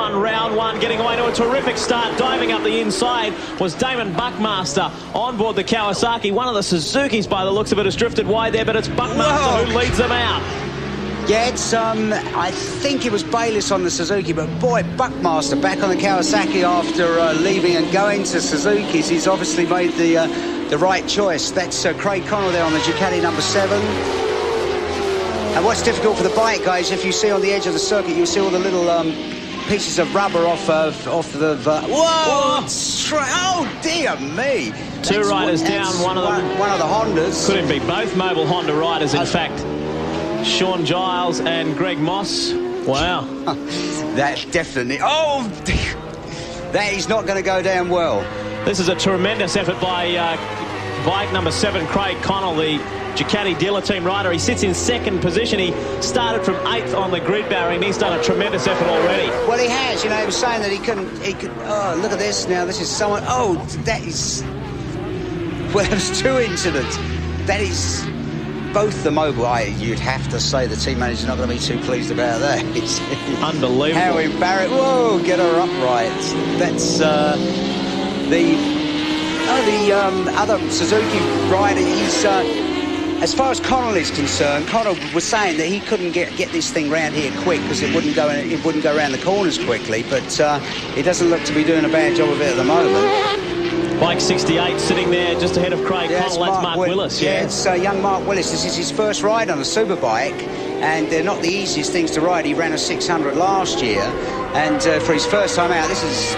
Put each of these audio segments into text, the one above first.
Round one, getting away to a terrific start. Diving up the inside was Damon Buckmaster on board the Kawasaki. One of the Suzukis, by the looks of it, has drifted wide there, but it's Buckmaster who leads them out. Yeah, it's, I think it was Bayliss on the Suzuki, but boy, Buckmaster back on the Kawasaki after leaving and going to Suzuki's. He's obviously made the right choice. That's Craig Connell there on the Ducati number 7. And what's difficult for the bike, guys, if you see on the edge of the circuit, you see all the little pieces of rubber off the... Whoa! Oh, dear me! Two riders down, one of the Hondas. Couldn't be both mobile Honda riders, in fact. Sean Giles and Greg Moss. Wow. That definitely... Oh! That is not going to go down well. This is a tremendous effort by bike number 7, Craig Connell, the Ducati dealer team rider. He sits in second position. He started from 8th on the grid barrier, and he's done a tremendous effort already. Well, he has. You know, he was saying that he could... Oh, look at this now. This is someone... Oh, that is... Well, there's 2 incidents. That is... Both the mobile... You'd have to say the team manager's not going to be too pleased about that. It's unbelievable. How embarrassing. Whoa, get her upright. That's the other Suzuki rider. He's... as far as Connell is concerned, Connell was saying that he couldn't get this thing round here quick because it wouldn't go around the corners quickly. But he doesn't look to be doing a bad job of it at the moment. Bike 68 sitting there just ahead of Craig Connell. That's Mark Willis. Yeah, it's young Mark Willis. This is his first ride on a superbike, and they're not the easiest things to ride. He ran a 600 last year, and for his first time out, this is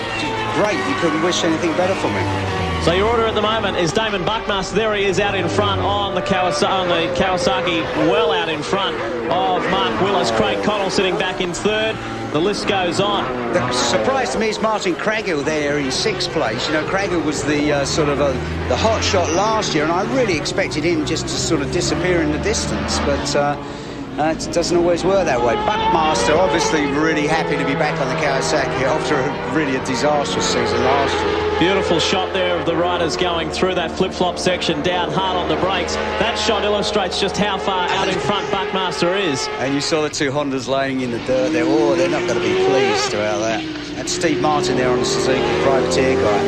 great. You couldn't wish anything better for him. So your order at the moment is Damon Buckmaster. There he is out in front on the Kawasaki, well out in front of Mark Willis. Craig Connell sitting back in 3rd. The list goes on. The surprise to me is Martin Craghill there in 6th place. You know, Craghill was the sort of the hot shot last year, and I really expected him just to sort of disappear in the distance, but it doesn't always work that way. Buckmaster obviously really happy to be back on the Kawasaki after a disastrous season last year. Beautiful shot there of the riders going through that flip-flop section, down hard on the brakes. That shot illustrates just how far out in front Buckmaster is. And you saw the 2 Hondas laying in the dirt there. Oh, they're not going to be pleased about that. That's Steve Martin there on the Suzuki privateer guy.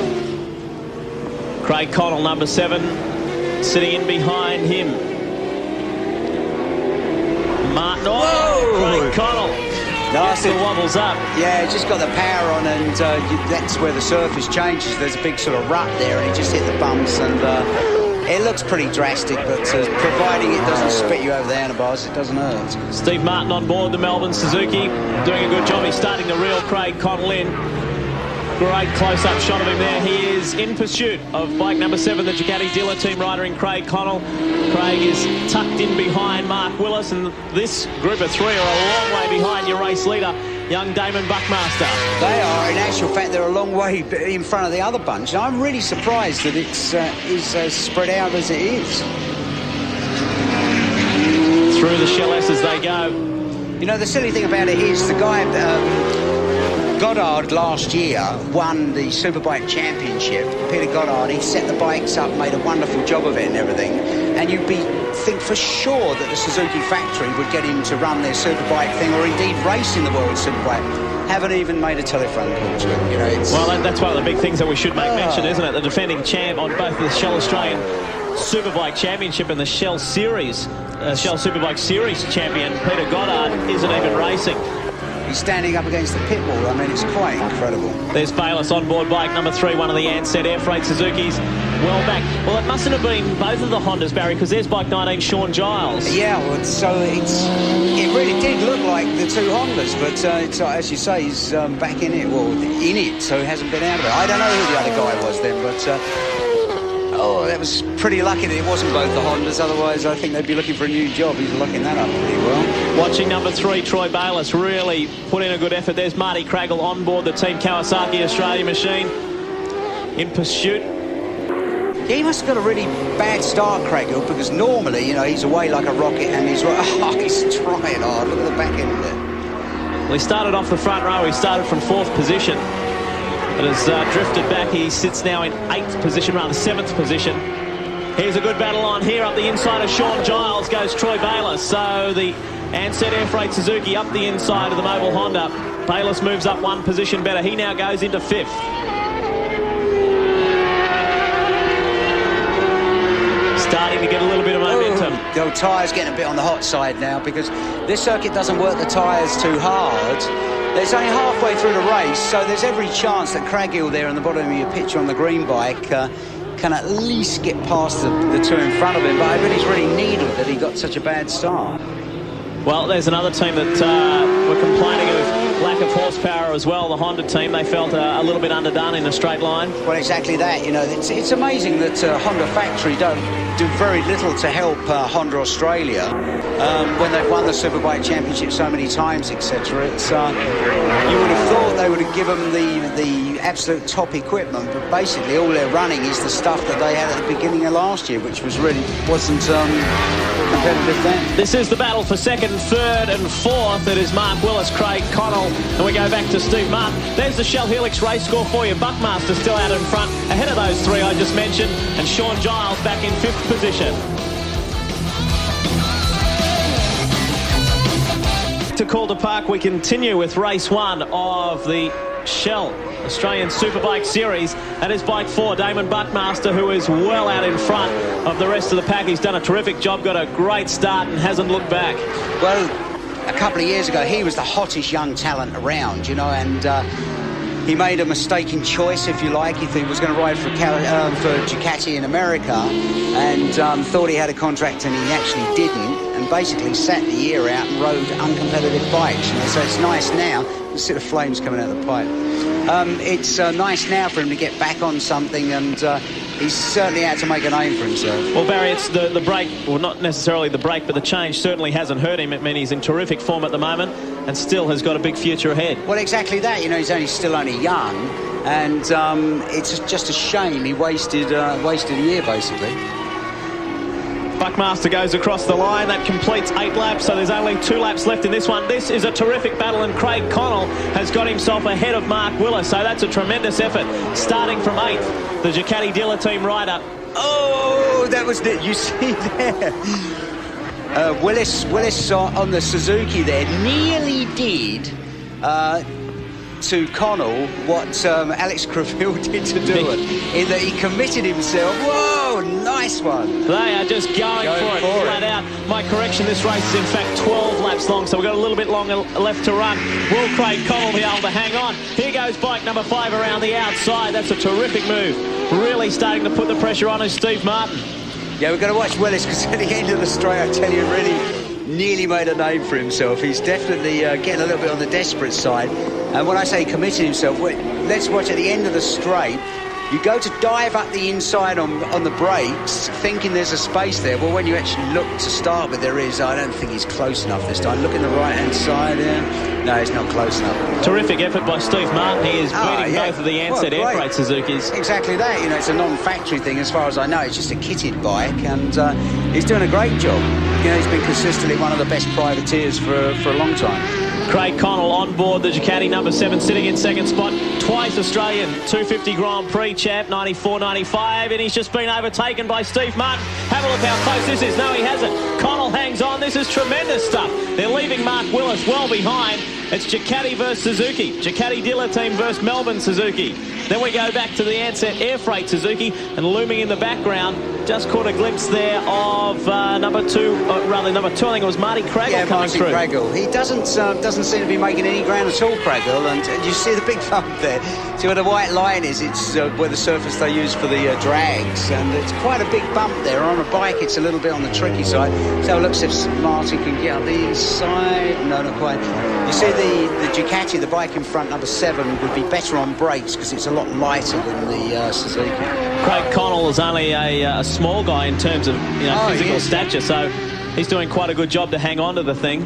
Craig Connell, number 7, sitting in behind him. Martin, Craig Connell. Nasty wobbles up. Yeah, just got the power on, and that's where the surface changes. There's a big sort of rut there, and he just hit the bumps, and it looks pretty drastic, but providing it doesn't spit you over the handlebars, it doesn't hurt. Steve Martin on board the Melbourne Suzuki, doing a good job. He's starting to reel Craig Connell in. Great close-up shot of him there. He is in pursuit of bike number 7, the Ducati dealer team rider in Craig Connell. Craig is tucked in behind Mark Willis, and this group of 3 are a long way behind your race leader, young Damon Buckmaster. They are. In actual fact, they're a long way in front of the other bunch. And I'm really surprised that it's as spread out as it is. Through the shell S as they go. You know, the silly thing about it is the guy... Goddard last year won the Superbike Championship. Peter Goddard, he set the bikes up, made a wonderful job of it and everything. And you'd think for sure that the Suzuki factory would get him to run their Superbike thing, or indeed race in the World Superbike. Haven't even made a telephone call to him. You know, well, that's one of the big things that we should make mention, isn't it? The defending champ on both the Shell Australian Superbike Championship and the Shell Series, Shell Superbike Series champion Peter Goddard isn't even racing. He's standing up against the pit wall. I mean, it's quite incredible. There's Bayliss on board bike number 3, one of the Ansett Air Freight Suzukis. Well back. Well, it mustn't have been both of the Hondas, Barry, because there's bike 19, Sean Giles. Yeah, well, it really did look like the 2 Hondas, but it's, as you say, he's back in it, well, in it, so he hasn't been out of it. I don't know who the other guy was then, but... Oh, that was pretty lucky that it wasn't both the Hondas. Otherwise, I think they'd be looking for a new job. He's locking that up pretty well. Watching number 3, Troy Bayliss, really put in a good effort. There's Marty Craghill on board the Team Kawasaki Australia machine in pursuit. Yeah, he must have got a really bad start, Craghill, because normally, you know, he's away like a rocket, and he's trying hard. Look at the back end of it. Well, he started off the front row. He started from 4th position. But has drifted back. He sits now in 8th position, rather 7th position. Here's a good battle on here. Up the inside of Sean Giles goes Troy Bayliss. So the Ansett Air Freight Suzuki up the inside of the Mobile Honda. Bayless moves up one position better. He now goes into 5th. Starting to get a little bit of momentum. The old tyres getting a bit on the hot side now, because this circuit doesn't work the tyres too hard. It's only halfway through the race, so there's every chance that Craggill there on the bottom of your picture on the green bike can at least get past the two in front of him. But I think he's really needed that he got such a bad start. Well, there's another team that were complaining of lack of horsepower as well. The Honda team, they felt a little bit underdone in a straight line. Well, exactly that. You know, it's amazing that Honda factory don't do very little to help Honda Australia when they've won the Superbike Championship so many times, etc. It's you would have thought they would have given the absolute top equipment, but basically all they're running is the stuff that they had at the beginning of last year, which wasn't competitive then. This is the battle for 2nd, 3rd and 4th. It is Mark Willis, Craig Connell, and we go back to Steve Martin. There's the Shell Helix race score for you. Buckmaster still out in front, ahead of those three I just mentioned, and Sean Giles back in 5th position. To Calder Park, we continue with race 1 of the Shell Australian Superbike Series. That is bike 4, Damon Buckmaster, who is well out in front of the rest of the pack. He's done a terrific job, got a great start and hasn't looked back. Well, a couple of years ago, he was the hottest young talent around, you know, and he made a mistaken choice, if you like. He thought he was going to ride for Ducati in America, and thought he had a contract, and he actually didn't, and basically sat the year out and rode uncompetitive bikes. You know, so it's nice now. You see the flames coming out of the pipe. It's nice now for him to get back on something, and he's certainly had to make a name for himself. Well, Barry, it's the break, well, not necessarily the break, but the change certainly hasn't hurt him. I mean, he's in terrific form at the moment and still has got a big future ahead. Well, exactly that. You know, he's still only young, and it's just a shame he wasted a year, basically. Buckmaster goes across the line. That completes 8 laps, so there's only 2 laps left in this one. This is a terrific battle, and Craig Connell has got himself ahead of Mark Willis, so that's a tremendous effort. Starting from 8th, the Ducati dealer team rider. Oh, that was it. You see there. Willis on the Suzuki there nearly did to Connell what Alex Creville did to do it, in that he committed himself. Whoa, nice one. They are just going for it flat out. My correction, this race is in fact 12 laps long, so we've got a little bit longer left to run. Will Craig Connell be able to hang on? Here goes bike number 5 around the outside. That's a terrific move. Really starting to put the pressure on is Steve Martin. Yeah, we've got to watch Willis, because at the end of the straight, I tell you, really nearly made a name for himself. He's definitely getting a little bit on the desperate side. And when I say committed himself, let's watch at the end of the straight. You go to dive up the inside on the brakes, thinking there's a space there. Well, when you actually look to start with, there is. I don't think he's close enough this time. Look in the right-hand side there. No, he's not close enough. Terrific effort by Steve Martin. He is beating both of the Ansett Air Freight Suzukis. Exactly that. You know, it's a non-factory thing as far as I know. It's just a kitted bike, and he's doing a great job. You know, he's been consistently one of the best privateers for a long time. Craig Connell on board the Ducati number 7, sitting in 2nd spot. Twice Australian 250 Grand Prix champ, 94, 95, and he's just been overtaken by Steve Martin. Have a look how close this is. No, he hasn't. Connell hangs on. This is tremendous stuff. They're leaving Mark Willis well behind. It's Ducati versus Suzuki. Ducati dealer team versus Melbourne Suzuki. Then we go back to the Ansett Air Freight Suzuki, and looming in the background, just caught a glimpse there of number 2, I think it was Marty Craggill coming through. Yeah, Marty Craggill. He doesn't seem to be making any ground at all, Craggill, and you see the big bump there. See where the white line is? It's where the surface they use for the drags, and it's quite a big bump there. On a bike, it's a little bit on the tricky side. So it looks as if Marty can get up the inside. No, not quite. You see the Ducati, the bike in front, number 7, would be better on brakes because it's a lot lighter than the Suzuki. Craig Connell is only a small guy in terms of physical stature, so he's doing quite a good job to hang on to the thing.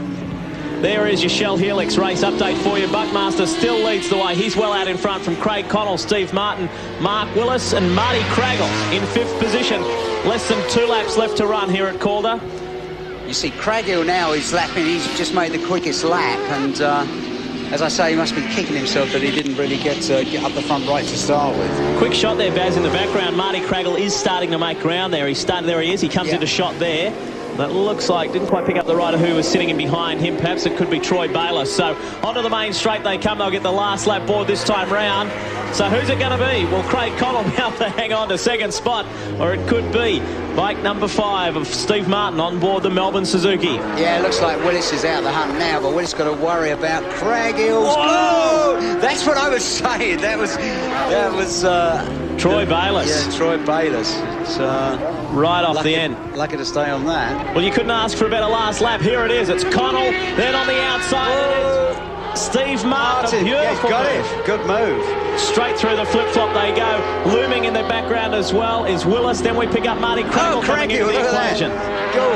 There is your Shell Helix race update for you. Buckmaster still leads the way. He's well out in front from Craig Connell, Steve Martin, Mark Willis and Marty Craggill in 5th position. Less than 2 laps left to run here at Calder. You see Craggill now is lapping. He's just made the quickest lap, and as I say, he must be kicking himself that he didn't really get up the front right to start with. Quick shot there, Baz, in the background. Marty Craggill is starting to make ground there. There he is. He comes into shot there. That looks like didn't quite pick up the rider who was sitting in behind him. Perhaps it could be Troy Bayliss. So onto the main straight they come. They'll get the last lap board this time round. So who's it going to be? Will Craig Connell be able to hang on to second spot? Or it could be bike number 5 of Steve Martin on board the Melbourne Suzuki. Yeah, it looks like Willis is out the hunt now, but Willis got to worry about Crag Hills. Oh, that's what I was saying. That was Troy Bayliss. Yeah, Troy Bayliss. It's, right off the end. Lucky to stay on that. Well, you couldn't ask for a better last lap. Here it is. It's Connell. Then on the outside, it is Steve Martin. A beautiful move. Good move. Straight through the flip-flop they go. Looming in the background as well is Willis. Then we pick up Marty Craggle coming into the equation. Go.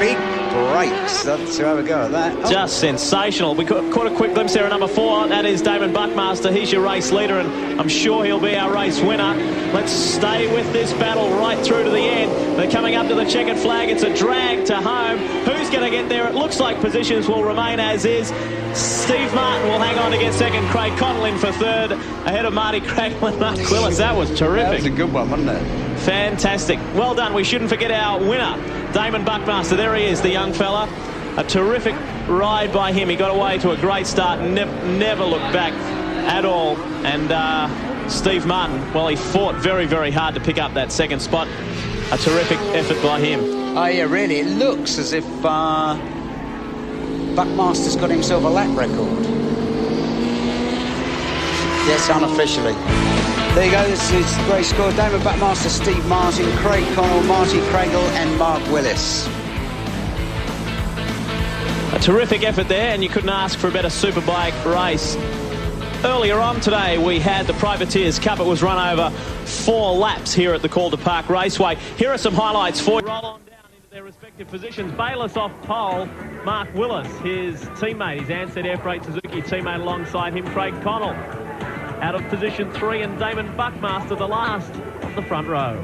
Big brakes. Let's have a go at that. Oh. Just sensational. We caught a quick glimpse there of number 4. That is Damon Buckmaster. He's your race leader, and I'm sure he'll be our race winner. Let's stay with this battle right through to the end. They're coming up to the checkered flag. It's a drag to home. Who's going to get there? It looks like positions will remain as is. Steve Martin will hang on to get second. Craig Connell in for third, ahead of Marty Craggle and Mark Willis. That was terrific. That was a good one, wasn't it? Fantastic. Well done. We shouldn't forget our winner, Damon Buckmaster. There he is, the young fella. A terrific ride by him. He got away to a great start, never looked back at all. And Steve Martin, well, he fought very, very hard to pick up that second spot. A terrific effort by him. Oh, yeah, really. It looks as if Buckmaster's got himself a lap record. Yes, unofficially. There you go, this is the race score. Damon Buckmaster, Steve Martin, Craig Connell, Marty Craggle and Mark Willis. A terrific effort there, and you couldn't ask for a better superbike race. Earlier on today, we had the Privateers Cup. It was run over 4 laps here at the Calder Park Raceway. Here are some highlights for you. Roll on down into their respective positions. Bayliss off pole. Mark Willis, his teammate, his Ansett Air Freight Suzuki teammate alongside him, Craig Connell. Out of position 3, and Damon Buckmaster, the last of the front row.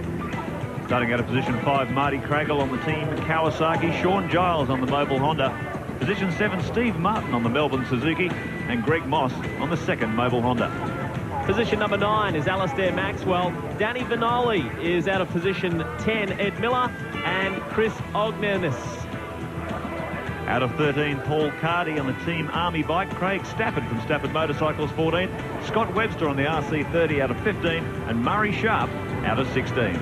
Starting out of position 5, Marty Craggle on the team Kawasaki, Sean Giles on the Mobile Honda. Position 7, Steve Martin on the Melbourne Suzuki, and Greg Moss on the second Mobile Honda. Position number 9 is Alistair Maxwell. Danny Vinoli is out of position 10, Ed Miller and Chris Ognenis. Out of 13, Paul Cardy on the Team Army bike. Craig Stafford from Stafford Motorcycles, 14. Scott Webster on the RC30 out of 15. And Murray Sharp out of 16.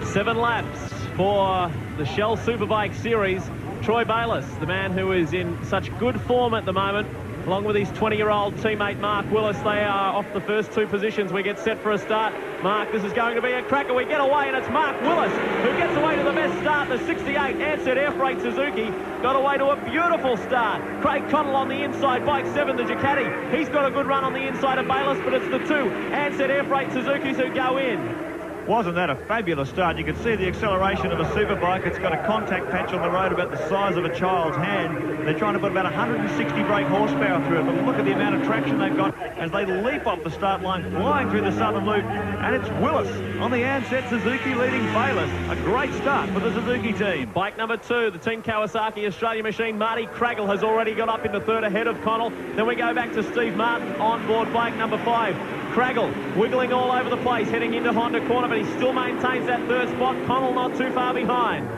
7 laps for the Shell Superbike Series. Troy Bayliss, the man who is in such good form at the moment, along with his 20-year-old teammate Mark Willis. They are off the first 2 positions. We get set for a start. Mark, this is going to be a cracker. We get away, and it's Mark Willis who gets away to the best start. The 68 Ansett Air Freight Suzuki got away to a beautiful start. Craig Connell on the inside, bike 7, the Ducati. He's got a good run on the inside of Bayliss, but it's the 2 Ansett Air Freight Suzukis who go in. Wasn't that a fabulous start? You can see the acceleration of a superbike. It's got a contact patch on the road about the size of a child's hand. They're trying to put about 160 brake horsepower through it, but look at the amount of traction they've got as they leap off the start line, flying through the southern loop. And it's Willis on the Ansett Suzuki leading Bayliss. A great start for the Suzuki team. Bike number 2, the Team Kawasaki Australia machine. Marty Craggle has already got up into third ahead of Connell. Then we go back to Steve Martin on board bike number 5. Craggle wiggling all over the place, heading into Honda corner, but he still maintains that third spot. Connell not too far behind.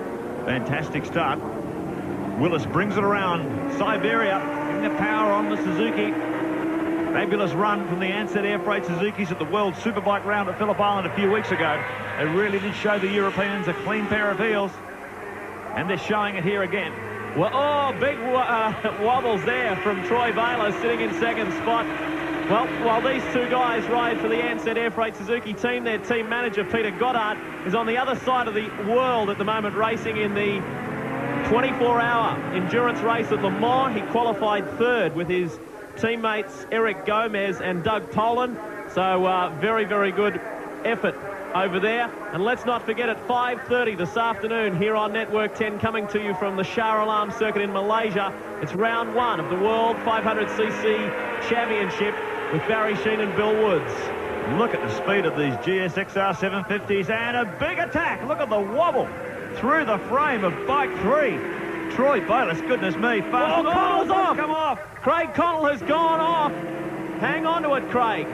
Fantastic start. Willis brings it around Siberia, getting the power on the Suzuki. Fabulous run from the Ansett Air Freight Suzukis at the World Superbike round at Phillip Island a few weeks ago. They really did show the Europeans a clean pair of heels, and they're showing it here again. Well, oh, big wobbles there from Troy Bayliss, sitting in second spot. Well, while these 2 guys ride for the Ansett Air Freight Suzuki team, their team manager, Peter Goddard, is on the other side of the world at the moment, racing in the 24-hour endurance race at Le Mans. He qualified 3rd with his teammates Eric Gomez and Doug Tolan. So very, very good effort over there. And let's not forget, at 5:30 this afternoon here on Network 10, coming to you from the Shah Alam circuit in Malaysia, it's round 1 of the World 500cc Championship with Barry Sheen and Bill Woods. Look at the speed of these GSXR 750s, and a big attack. Look at the wobble through the frame of bike 3. Troy Bayliss, goodness me, fast. Oh, Connell's off. Come off. Craig Connell has gone off. Hang on to it, Craig.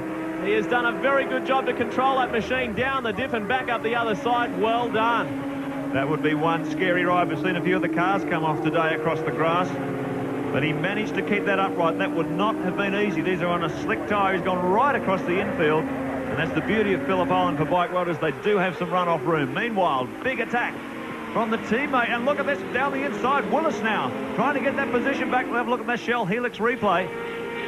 He has done a very good job to control that machine down the diff and back up the other side. Well done. That would be one scary ride. We've seen a few of the cars come off today across the grass. But he managed to keep that upright. That would not have been easy. These are on a slick tyre. He's gone right across the infield. And that's the beauty of Phillip Island for bike riders. They do have some run-off room. Meanwhile, big attack from the teammate. And look at this down the inside. Willis now trying to get that position back. We'll have a look at that Shell Helix replay.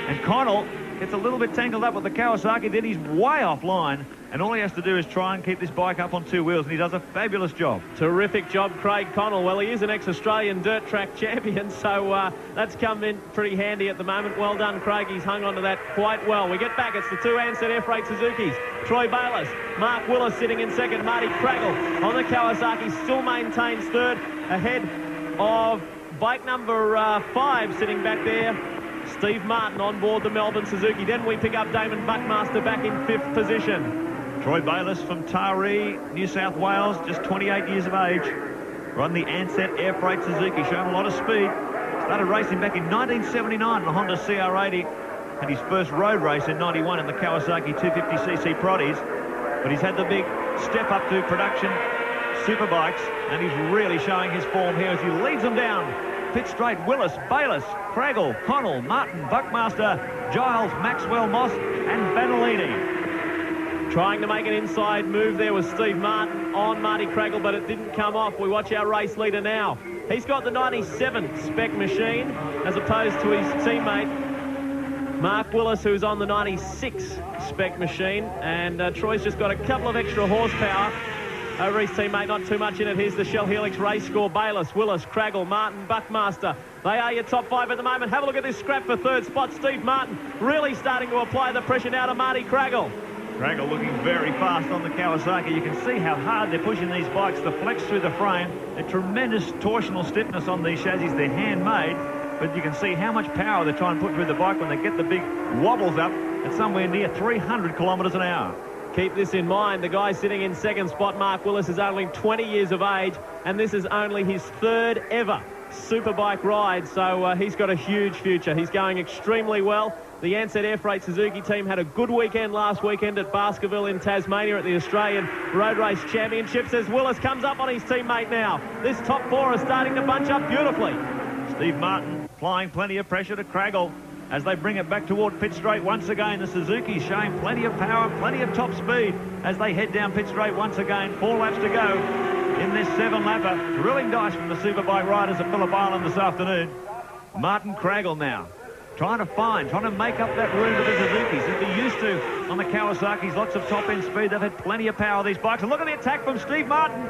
And Connell gets a little bit tangled up with the Kawasaki. Then he's way offline. And all he has to do is try and keep this bike up on two wheels, and he does a fabulous job. Terrific job, Craig Connell. Well, he is an ex-Australian dirt track champion, so that's come in pretty handy at the moment. Well done, Craig. He's hung on to that quite well. We get back. It's the two Ansett Air Freight Suzukis. Troy Bayliss, Mark Willis sitting in second. Marty Craggle on the Kawasaki still maintains third, ahead of bike number 5 sitting back there. Steve Martin on board the Melbourne Suzuki. Then we pick up Damon Buckmaster back in 5th position. Troy Bayliss from Taree, New South Wales, just 28 years of age. Run the Ansett Air Freight Suzuki, shown a lot of speed. Started racing back in 1979 on a Honda CR80. Had his first road race in 91 in the Kawasaki 250cc Proddies. But he's had the big step up to production superbikes, and he's really showing his form here as he leads them down. Pit straight, Willis, Bayliss, Craggle, Connell, Martin, Buckmaster, Giles, Maxwell, Moss, and Vanellini. Trying to make an inside move there was Steve Martin on Marty Craggle, but it didn't come off. We watch our race leader now. He's got the 97 spec machine as opposed to his teammate Mark Willis, who's on the 96 spec machine. And Troy's just got a couple of extra horsepower over his teammate, not too much in it. Here's the Shell Helix race score. Bayliss, Willis, Craggle, Martin, Buckmaster. They are your top 5 at the moment. Have a look at this scrap for third spot. Steve Martin really starting to apply the pressure now to Marty Craggle. Craggle looking very fast on the Kawasaki. You can see how hard they're pushing these bikes to flex through the frame. A tremendous torsional stiffness on these chassis. They're handmade, but you can see how much power they're trying to put through the bike when they get the big wobbles up at somewhere near 300 kilometres an hour. Keep this in mind. The guy sitting in second spot, Mark Willis, is only 20 years of age, and this is only his 3rd ever superbike ride, so he's got a huge future. He's going extremely well. The Ansett Air Freight Suzuki team had a good weekend last weekend at Baskerville in Tasmania at the Australian Road Race Championships as Willis comes up on his teammate now. This top 4 are starting to bunch up beautifully. Steve Martin applying plenty of pressure to Craggle as they bring it back toward pit straight once again. The Suzuki showing plenty of power, plenty of top speed as they head down pit straight once again. 4 laps to go in this 7-lapper. Thrilling dice from the Superbike riders at Phillip Island this afternoon. Martin Craggle now trying to make up that room for the Suzukis as they used to on the Kawasaki's. Lots of top-end speed. They've had plenty of power, these bikes. And look at the attack from Steve Martin.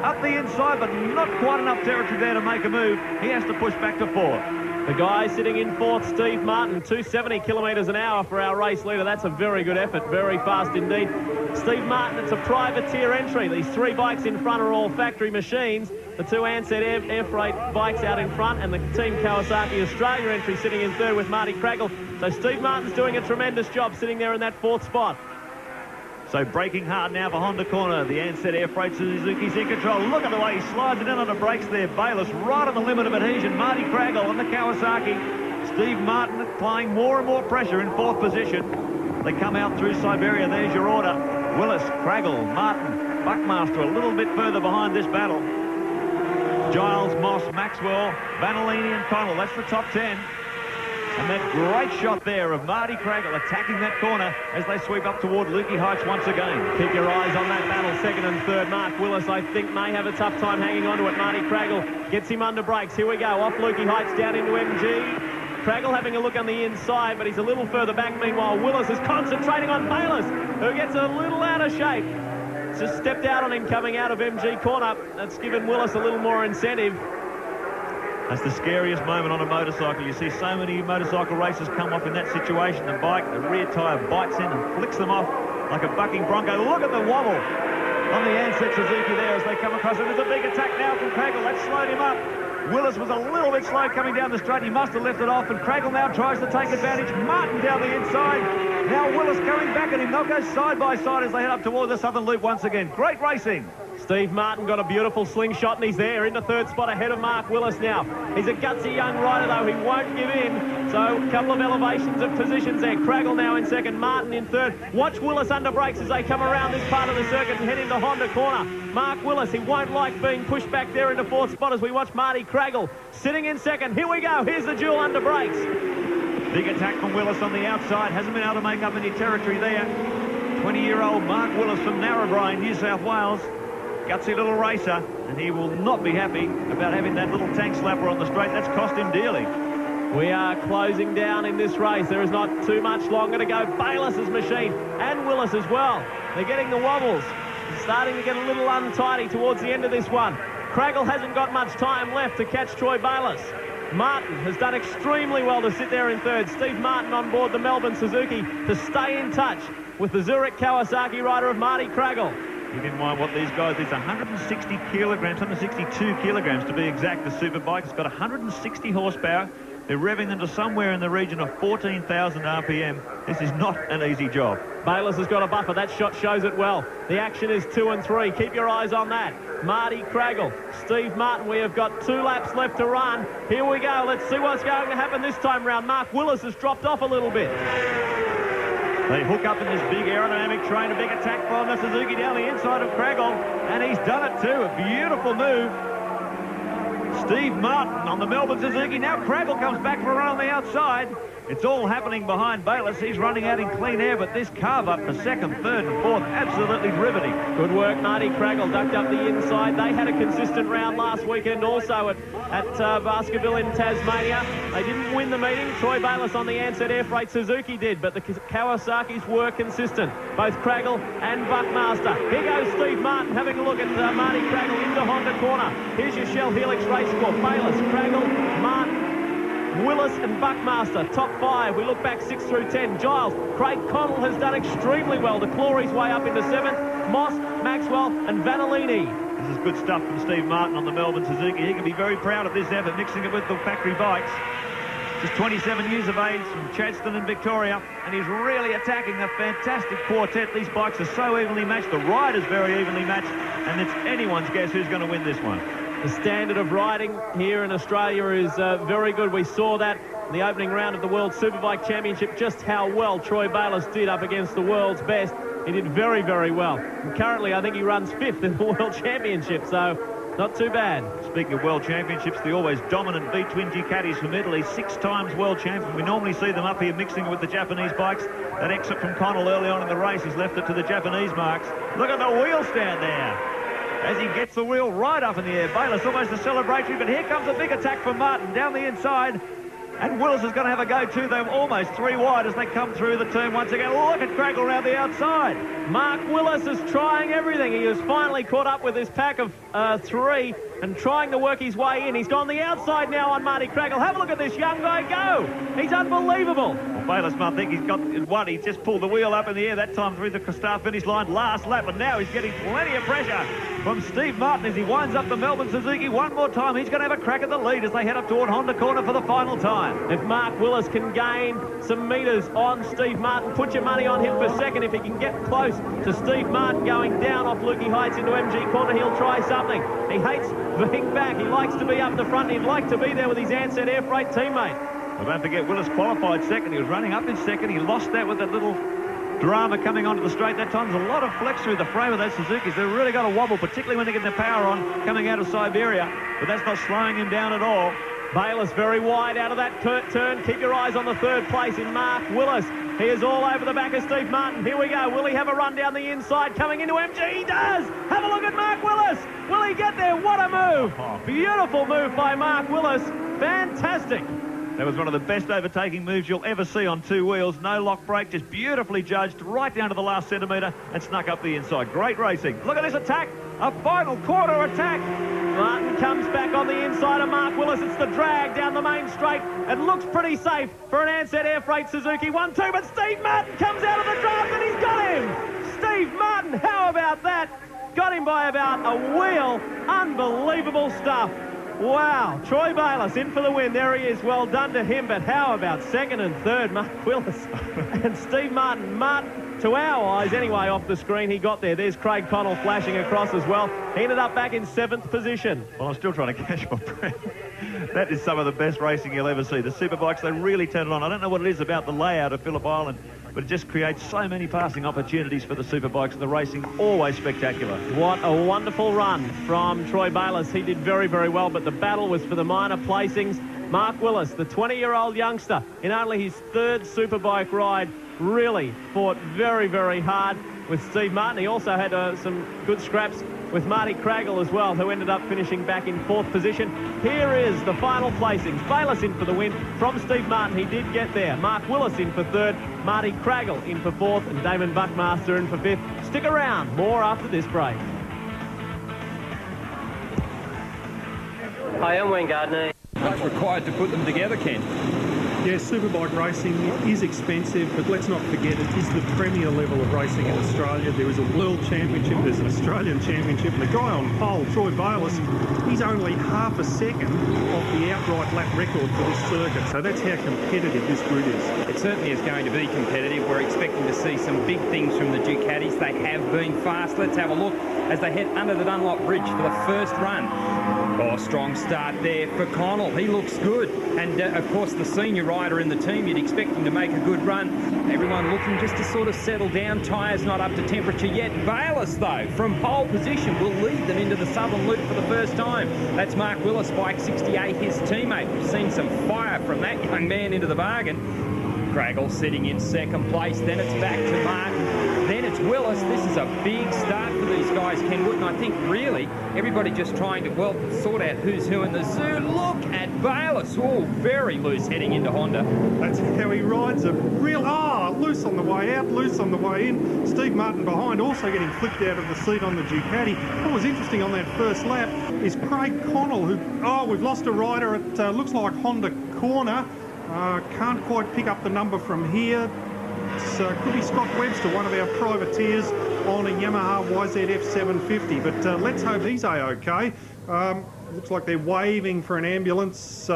Up the inside, but not quite enough territory there to make a move. He has to push back to 4th. The guy sitting in 4th, Steve Martin, 270 kilometres an hour for our race leader. That's a very good effort, very fast indeed. Steve Martin, it's a privateer entry. These 3 bikes in front are all factory machines. The 2 Ansett Air Freight bikes out in front, and the Team Kawasaki Australia entry sitting in 3rd with Marty Craggle. So Steve Martin's doing a tremendous job sitting there in that 4th spot. So braking hard now for Honda Corner. The Ansett Air Freight Suzuki's in control. Look at the way he slides it in on the brakes there. Bayliss right on the limit of adhesion. Marty Craggle on the Kawasaki. Steve Martin applying more and more pressure in 4th position. They come out through Siberia. There's your order. Willis, Craggle, Martin, Buckmaster a little bit further behind this battle. Giles, Moss, Maxwell, Vanellini and Connell. That's the top 10. And that great shot there of Marty Craggle attacking that corner as they sweep up toward Lukey Heights once again. Keep your eyes on that battle. 2nd and 3rd. Mark Willis, I think, may have a tough time hanging on to it. Marty Craggle gets him under brakes. Here we go. Off Lukey Heights down into MG. Craggle having a look on the inside, but he's a little further back. Meanwhile, Willis is concentrating on Bayliss, who gets a little out of shape. Just stepped out on him coming out of MG corner. That's given Willis a little more incentive. That's the scariest moment on a motorcycle. You see so many motorcycle races come off in that situation. The bike, the rear tyre bites in and flicks them off like a bucking bronco. Look at the wobble on the Ansett Suzuki there as they come across it. There's a big attack now from Craggle. That slowed him up. Willis was a little bit slow coming down the straight. He must have left it off, and Craggle now tries to take advantage. Martin down the inside. Now Willis coming back at him. They'll go side by side as they head up towards the Southern Loop once again. Great racing. Steve Martin got a beautiful slingshot, and he's there in the 3rd spot ahead of Mark Willis now. He's a gutsy young rider, though. He won't give in. So a couple of elevations of positions there. Craggle now in second, Martin in third. Watch Willis under brakes as they come around this part of the circuit and head into Honda corner. Mark Willis, he won't like being pushed back there into fourth spot as we watch Marty Craggle sitting in second. Here we go. Here's the duel under brakes. Big attack from Willis on the outside. Hasn't been able to make up any territory there. 20-year-old Mark Willis from Narrabri, New South Wales. Gutsy little racer, and he will not be happy about having that little tank slapper on the straight. That's cost him dearly. We are closing down in this race. There is not too much longer to go. Bayliss's machine and Willis as well. They're getting the wobbles. It's starting to get a little untidy towards the end of this one. Craggle hasn't got much time left to catch Troy Bayliss. Martin has done extremely well to sit there in third. Steve Martin on board the Melbourne Suzuki to stay in touch with the Zurich Kawasaki rider of Marty Craggle. Keep in mind what these guys, it's 160 kilograms, 162 kilograms to be exact. The Superbike has got 160 horsepower. They're revving them to somewhere in the region of 14,000 RPM. This is not an easy job. Bayliss has got a buffer. That shot shows it well. The action is 2 and 3. Keep your eyes on that. Marty Craggle, Steve Martin. We have got 2 laps left to run. Here we go. Let's see what's going to happen this time round. Mark Willis has dropped off a little bit. They hook up in this big aerodynamic train. A big attack from the Suzuki down the inside of Craggle. And he's done it too. A beautiful move. Steve Martin on the Melbourne Suzuki. Now Craggle comes back for a run on the outside. It's all happening behind Bayliss. He's running out in clean air, but this carve up for second, third and fourth, absolutely riveting. Good work, Marty Craggle ducked up the inside. They had a consistent round last weekend also at Baskerville in Tasmania. They didn't win the meeting. Troy Bayliss on the Ansett Air Freight Suzuki did, but the Kawasaki's were consistent. Both Craggle and Buckmaster. Here goes Steve Martin having a look at Marty Craggle into Honda corner. Here's your Shell Helix race score. Bayliss, Craggle, Martin, Willis and Buckmaster, top 5. We look back 6 through 10. Giles, Craig Connell has done extremely well to claw his way up into 7th. Moss, Maxwell and Vanellini. This is good stuff from Steve Martin on the Melbourne Suzuki. He can be very proud of this effort, mixing it with the factory bikes. Just 27 years of age from Chadstone in Victoria, and he's really attacking a fantastic quartet. These bikes are so evenly matched. The rider's very evenly matched, and it's anyone's guess who's going to win this one. The standard of riding here in Australia is very good. We saw that in the opening round of the World Superbike Championship, just how well Troy Bayliss did up against the world's best. He did very, very well. And currently, I think he runs 5th in the World Championship, so not too bad. Speaking of World Championships, the always dominant V20 Ducatis from Italy, 6 times World Champion. We normally see them up here mixing it with the Japanese bikes. That exit from Connell early on in the race has left it to the Japanese marks. Look at the wheel stand there. As he gets the wheel right up in the air. Bayliss almost a celebratory, but here comes a big attack from Martin down the inside. And Willis is going to have a go too. They're almost 3 wide as they come through the turn once again. Look at Craggle around the outside. Mark Willis is trying everything. He has finally caught up with this pack of 3 and trying to work his way in. He's gone the outside now on Marty Craggle. Have a look at this young guy go. He's unbelievable. Well, Bayliss might think he's got one. He just pulled the wheel up in the air that time through the start finish line last lap, and now he's getting plenty of pressure from Steve Martin as he winds up the Melbourne Suzuki one more time. He's going to have a crack at the lead as they head up toward Honda corner for the final time. If Mark Willis can gain some metres on Steve Martin, put your money on him for second. If he can get close to Steve Martin going down off Lukey Heights into MG corner, he'll try something. He hates being back. He likes to be up the front. He'd like to be there with his Ansett Air Freight teammate. Well, don't forget, Willis qualified second. He was running up in second. He lost that with that little drama coming onto the straight that time. There's a lot of flex through the frame of those Suzukis. They've really got a wobble, particularly when they get their power on coming out of Siberia. But that's not slowing him down at all. Bayliss very wide out of that turn. Keep your eyes on the 3rd place in Mark Willis. He is all over the back of Steve Martin. Here we go. Will he have a run down the inside coming into MG? He does. Have a look at Mark Willis. Will he get there? What a move. Beautiful move by Mark Willis. Fantastic. That was one of the best overtaking moves you'll ever see on 2 wheels. No lock brake, just beautifully judged right down to the last centimetre and snuck up the inside. Great racing. Look at this attack. A final quarter attack. Martin comes back on the inside of Mark Willis. It's the drag down the main straight and looks pretty safe for an Ansett Air Freight Suzuki 1-2. But Steve Martin comes out of the draft and he's got him. Steve Martin, how about that? Got him by about a wheel. Unbelievable stuff. Wow, Troy Bayliss in for the win. There he is. Well done to him. But how about second and third? Mark Willis and Steve Martin. Martin, to our eyes anyway, off the screen, he got there. There's Craig Connell flashing across as well. He ended up back in 7th position. Well, I'm still trying to catch my breath. That is some of the best racing you'll ever see. The superbikes, they really turn it on. I don't know what it is about the layout of Phillip Island, but it just creates so many passing opportunities for the superbikes, and the racing always spectacular. What a wonderful run from Troy Bayliss. He did very, very well, but the battle was for the minor placings. Mark Willis, the 20-year-old youngster, in only his 3rd superbike ride, really fought very, very hard with Steve Martin. He also had some good scraps with Marty Craggle as well, who ended up finishing back in 4th position. Here is the final placings. Bayliss in for the win from Steve Martin. He did get there. Mark Willis in for 3rd, Marty Craggle in for 4th, and Damon Buckmaster in for 5th. Stick around. More after this break. Hi, I'm Wayne Gardner. What's required to put them together, Ken? Yeah, superbike racing is expensive, but let's not forget it is the premier level of racing in Australia. There is a World Championship, there's an Australian Championship, and the guy on pole, Troy Bayliss, he's only half a second off the outright lap record for this circuit. So that's how competitive this grid is. It certainly is going to be competitive. We're expecting to see some big things from the Ducatis. They have been fast. Let's have a look as they head under the Dunlop Bridge for the first run. Oh, strong start there for Connell. He looks good. And, of course, the senior rider in the team, you'd expect him to make a good run. Everyone looking just to sort of settle down. Tyres not up to temperature yet. Bayliss, though, from pole position, will lead them into the Southern Loop for the first time. That's Mark Willis, bike 68, his teammate. We've seen some fire from that young man into the bargain. Craggle sitting in 2nd place. Then it's back to Mark. Then it's Willis. This is a big start for these guys, Ken Wood, and I think really everybody just trying to, well, sort out who's who in the zoo. Look at Bayliss. Oh, very loose heading into Honda. That's how he rides it. Loose on the way out, loose on the way in. Steve Martin behind, also getting flicked out of the seat on the Ducati. What was interesting on that first lap is Craig Connell, who, we've lost a rider at, looks like Honda Corner. Can't quite pick up the number from here. Could be Scott Webster, one of our privateers on a Yamaha YZF 750, but let's hope he's A-OK. Looks like they're waving for an ambulance.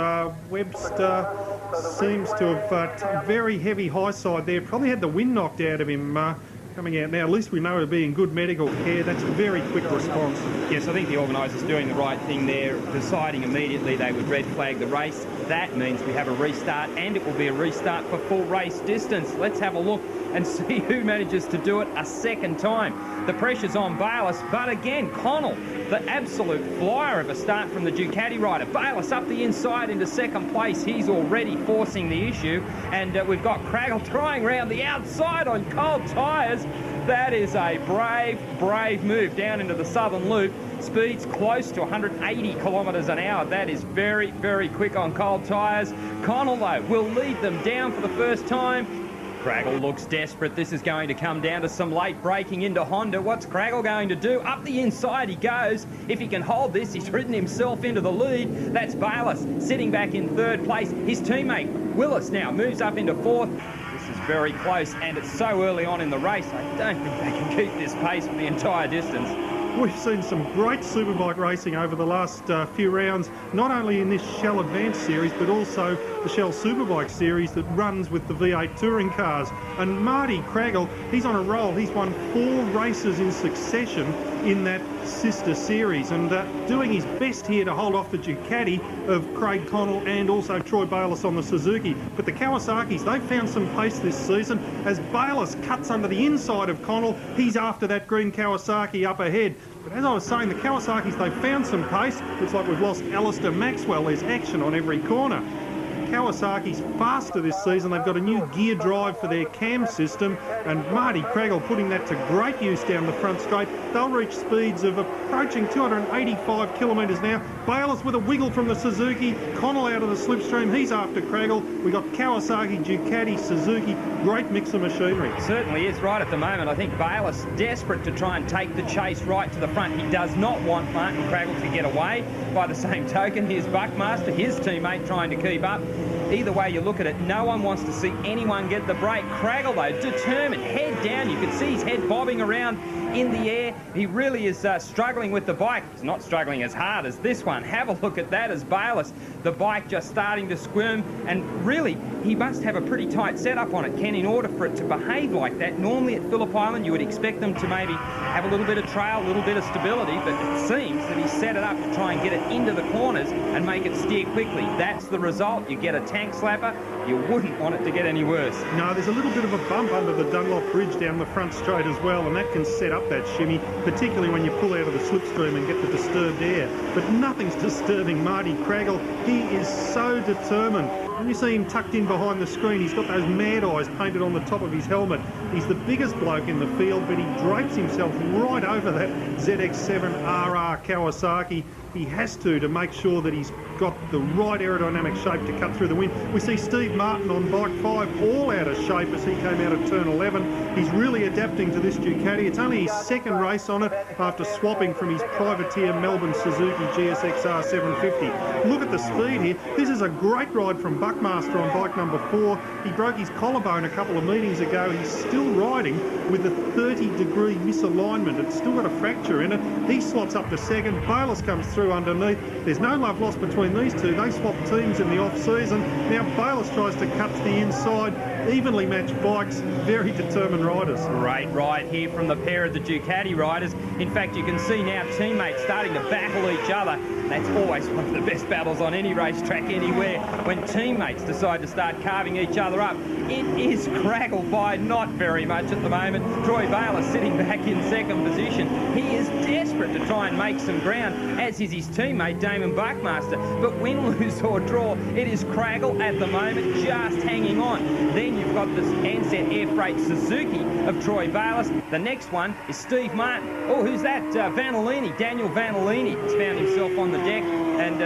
Webster seems to have very heavy high side there. Probably had the wind knocked out of him coming out now. At least we know he'll be in good medical care. That's a very quick response. Yes, I think the organisers doing the right thing there, deciding immediately they would red flag the race. That means we have a restart, and it will be a restart for full race distance. Let's have a look and see who manages to do it a second time. The pressure's on Bayliss, but again, Connell, the absolute flyer of a start from the Ducati rider. Bayliss up the inside into 2nd place. He's already forcing the issue, and we've got Craggle trying round the outside on cold tyres. That is a brave, brave move down into the Southern Loop. Speeds close to 180 kilometres an hour. That is very, very quick on cold tyres. Connell, though, will lead them down for the first time. Craggle looks desperate. This is going to come down to some late braking into Honda. What's Craggle going to do? Up the inside he goes. If he can hold this, he's ridden himself into the lead. That's Bayliss sitting back in 3rd place. His teammate, Willis, now moves up into 4th. This is very close, and it's so early on in the race. I don't think they can keep this pace for the entire distance. We've seen some great superbike racing over the last few rounds, not only in this Shell Advanced series, but also the Shell Superbike series that runs with the V8 touring cars. And Marty Craggle, he's on a roll. He's won 4 races in succession in that sister series, and doing his best here to hold off the Ducati of Craig Connell and also Troy Bayliss on the Suzuki. But the Kawasaki's, they've found some pace this season. As Bayliss cuts under the inside of Connell, he's after that green Kawasaki up ahead. But as I was saying, the Kawasaki's, they've found some pace. Looks like we've lost Alistair Maxwell. There's action on every corner. Kawasaki's faster this season. They've got a new gear drive for their cam system, and Marty Craggle putting that to great use down the front straight. They'll reach speeds of approaching 285 kilometres an hour. Bayliss with a wiggle from the Suzuki. Connell out of the slipstream. He's after Craggle. We've got Kawasaki, Ducati, Suzuki. Great mix of machinery. It certainly is right at the moment. I think Bayliss desperate to try and take the chase right to the front. He does not want Martin Craggle to get away. By the same token, here's Buckmaster, his teammate, trying to keep up. Either way you look at it, no one wants to see anyone get the break. Craggle, though, determined, head down. You can see his head bobbing around in the air. He really is struggling with the bike. He's not struggling as hard as this one. Have a look at that as Bayliss. The bike just starting to squirm, and really, he must have a pretty tight setup on it, Ken, in order for it to behave like that. Normally at Phillip Island, you would expect them to maybe have a little bit of trail, a little bit of stability, but it seems that he set it up to try and get it into the corners and make it steer quickly. That's the result. You get a tank slapper. You wouldn't want it to get any worse. No, there's a little bit of a bump under the Dunlop Bridge down the front straight as well, and that can set up that shimmy, particularly when you pull out of the slipstream and get the disturbed air. But nothing's disturbing Marty Craggle. He is so determined. When you see him tucked in behind the screen, he's got those mad eyes painted on the top of his helmet. He's the biggest bloke in the field, but he drapes himself right over that ZX7 RR Kawasaki. He has to make sure that he's got the right aerodynamic shape to cut through the wind. We see Steve Martin on bike 5 all out of shape as he came out of turn 11. He's really adapting to this Ducati. It's only his second race on it after swapping from his privateer Melbourne Suzuki GSX-R 750. Look at the speed here. This is a great ride from Buckmaster on bike number 4. He broke his collarbone a couple of meetings ago. He's still riding with a 30-degree misalignment. It's still got a fracture in it. He slots up to second. Bayliss comes through underneath. There's no love lost between these two. They swap teams in the off-season. Now Bayliss tries to cut to the inside. Evenly matched bikes, very determined riders. Great ride here from the pair of the Ducati riders. In fact, you can see now teammates starting to battle each other. That's always one of the best battles on any racetrack anywhere, when teammates decide to start carving each other up. It is Craggle by not very much at the moment. Troy Bayliss sitting back in second position. He is desperate to try and make some ground, as is his teammate Damon Buckmaster. But win, lose or draw, it is Craggle at the moment just hanging on. Then you've got this Ansett Air Freight Suzuki of Troy Bayliss. The next one is Steve Martin. Oh, who's that? Vanellini, Daniel Vanellini has found himself on the deck, and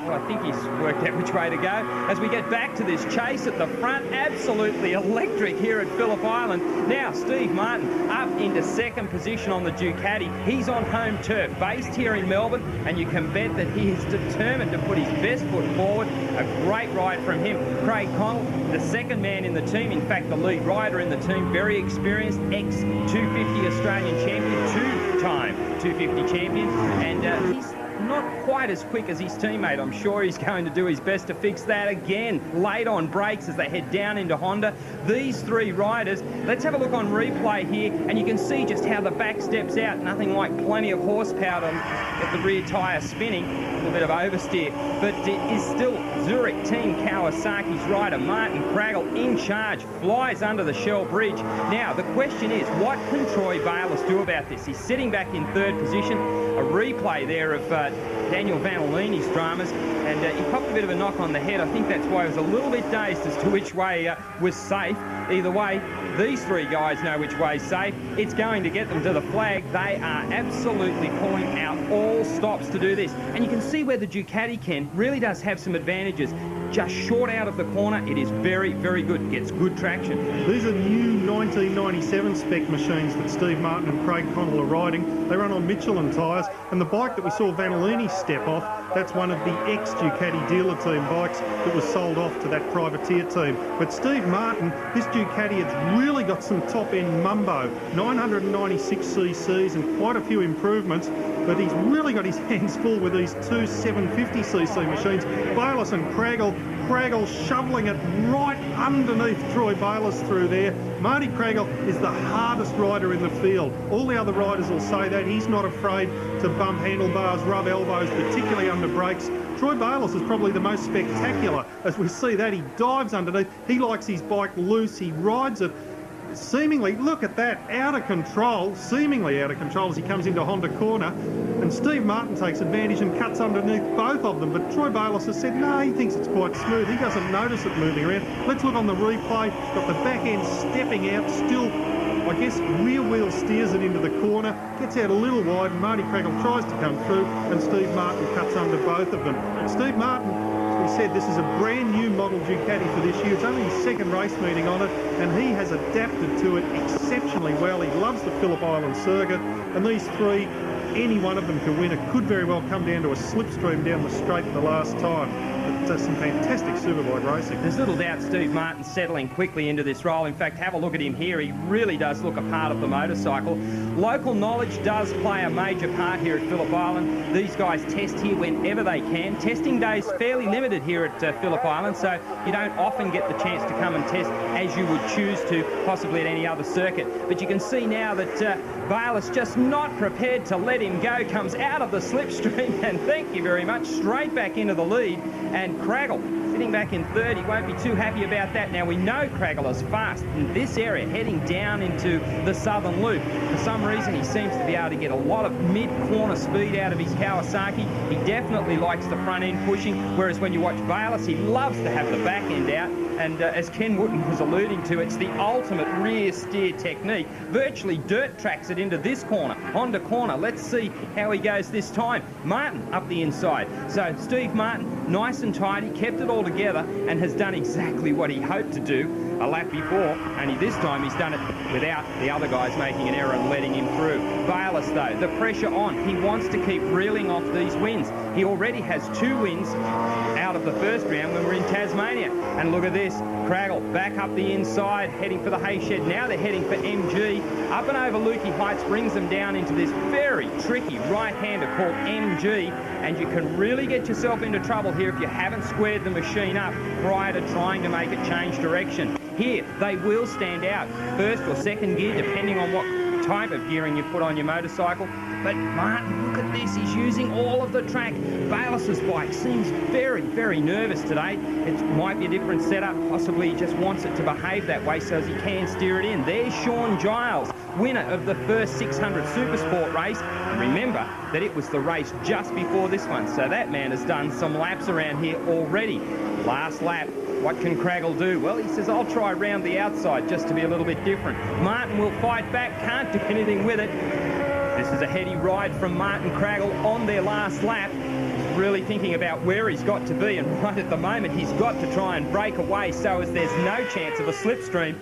well, I think he's worked out which way to go. As we get back to this chase at the front, absolutely electric here at Phillip Island. Now Steve Martin up into second position on the Ducati. He's on home turf, based here in Melbourne, and you can bet that he is determined to put his best foot forward. A great ride from him. Craig Connell, the second man in the team, in fact the lead rider in the team, very experienced, ex-250 Australian champion, two-time 250 champion, and he's not quite as quick as his teammate. I'm sure he's going to do his best to fix that again. Late on brakes as they head down into Honda. These three riders, let's have a look on replay here, and you can see just how the back steps out. Nothing like plenty of horsepower to get the rear tyre spinning. A little bit of oversteer, but it is still Zurich Team Kawasaki's rider, Martin Craggle, in charge, flies under the Shell Bridge. Now, the question is, what can Troy Bayliss do about this? He's sitting back in third position. A replay there of Daniel Vanellini's dramas, and he popped a bit of a knock on the head. I think that's why he was a little bit dazed as to which way was safe. Either way, these three guys know which way's safe. It's going to get them to the flag. They are absolutely pulling out all stops to do this. And you can see where the Ducati, Ken, really does have some advantages. Just short out of the corner, it is very, very good. Gets good traction. These are new 1997 spec machines that Steve Martin and Craig Connell are riding. They run on Michelin tyres, and the bike that we saw Vanellini step off, that's one of the ex-Ducati dealer team bikes that was sold off to that privateer team. But Steve Martin, this Ducati has really got some top-end mumbo. 996 cc's and quite a few improvements, but he's really got his hands full with these two 750cc machines. Bayliss and Craggle shoveling it right underneath Troy Bayliss through there. Marty Craggle is the hardest rider in the field. All the other riders will say that. He's not afraid to bump handlebars, rub elbows, particularly under brakes. Troy Bayliss is probably the most spectacular. As we see that, he dives underneath. He likes his bike loose. He rides it seemingly, look at that, out of control, seemingly out of control as he comes into Honda corner, and Steve Martin takes advantage and cuts underneath both of them. But Troy Bayliss has said no, he thinks it's quite smooth. He doesn't notice it moving around. Let's look on the replay. Got the back end stepping out, still, I guess, rear wheel steers it into the corner, gets out a little wide, and Marty Craggle tries to come through, and Steve Martin cuts under both of them. Steve Martin, as we said, this is a brand new model Ducati for this year. It's only his second race meeting on it, and he has adapted to it exceptionally well. He loves the Phillip Island circuit, and these three, any one of them can win. It could very well come down to a slipstream down the straight the last time. But some fantastic superbike racing. There's little doubt Steve Martin's settling quickly into this role. In fact, have a look at him here. He really does look a part of the motorcycle. Local knowledge does play a major part here at Phillip Island. These guys test here whenever they can. Testing days fairly limited here at Phillip Island, so you don't often get the chance to come and test as you would choose to, possibly at any other circuit. But you can see now that Bayliss just not prepared to let him go, comes out of the slipstream, and thank you very much, straight back into the lead. And Craggle sitting back in third. He won't be too happy about that. Now, we know Craggle is fast in this area, heading down into the southern loop. For some reason, he seems to be able to get a lot of mid-corner speed out of his Kawasaki. He definitely likes the front end pushing, whereas when you watch Bayliss, he loves to have the back end out. And as Ken Wooten was alluding to, it's the ultimate rear steer technique. Virtually dirt tracks it into this corner, Honda corner. Let's see how he goes this time. Martin up the inside. So Steve Martin, nice and tidy, kept it all together and has done exactly what he hoped to do a lap before, only this time he's done it without the other guys making an error and letting him through. Bayliss, though, the pressure on. He wants to keep reeling off these wins. He already has 2 wins out of the first round when we're in Tasmania. And look at this, Craggle back up the inside, heading for the hay shed. Now they're heading for MG. Up and over Lukey Heights brings them down into this very tricky right-hander called MG, and you can really get yourself into trouble here if you haven't squared the machine up prior to trying to make it change direction. Here, they will stand out, first or second gear, depending on what type of gearing you put on your motorcycle. But Martin, look at this, he's using all of the track. Bayliss's bike seems very, very nervous today. It might be a different setup, possibly he just wants it to behave that way so as he can steer it in. There's Sean Giles, winner of the first 600 Supersport race. And remember that it was the race just before this one, so that man has done some laps around here already. Last lap. What can Craggle do? Well, he says, I'll try round the outside just to be a little bit different. Martin will fight back, can't do anything with it. This is a heady ride from Martin Craggle on their last lap. He's really thinking about where he's got to be, and right at the moment he's got to try and break away so as there's no chance of a slipstream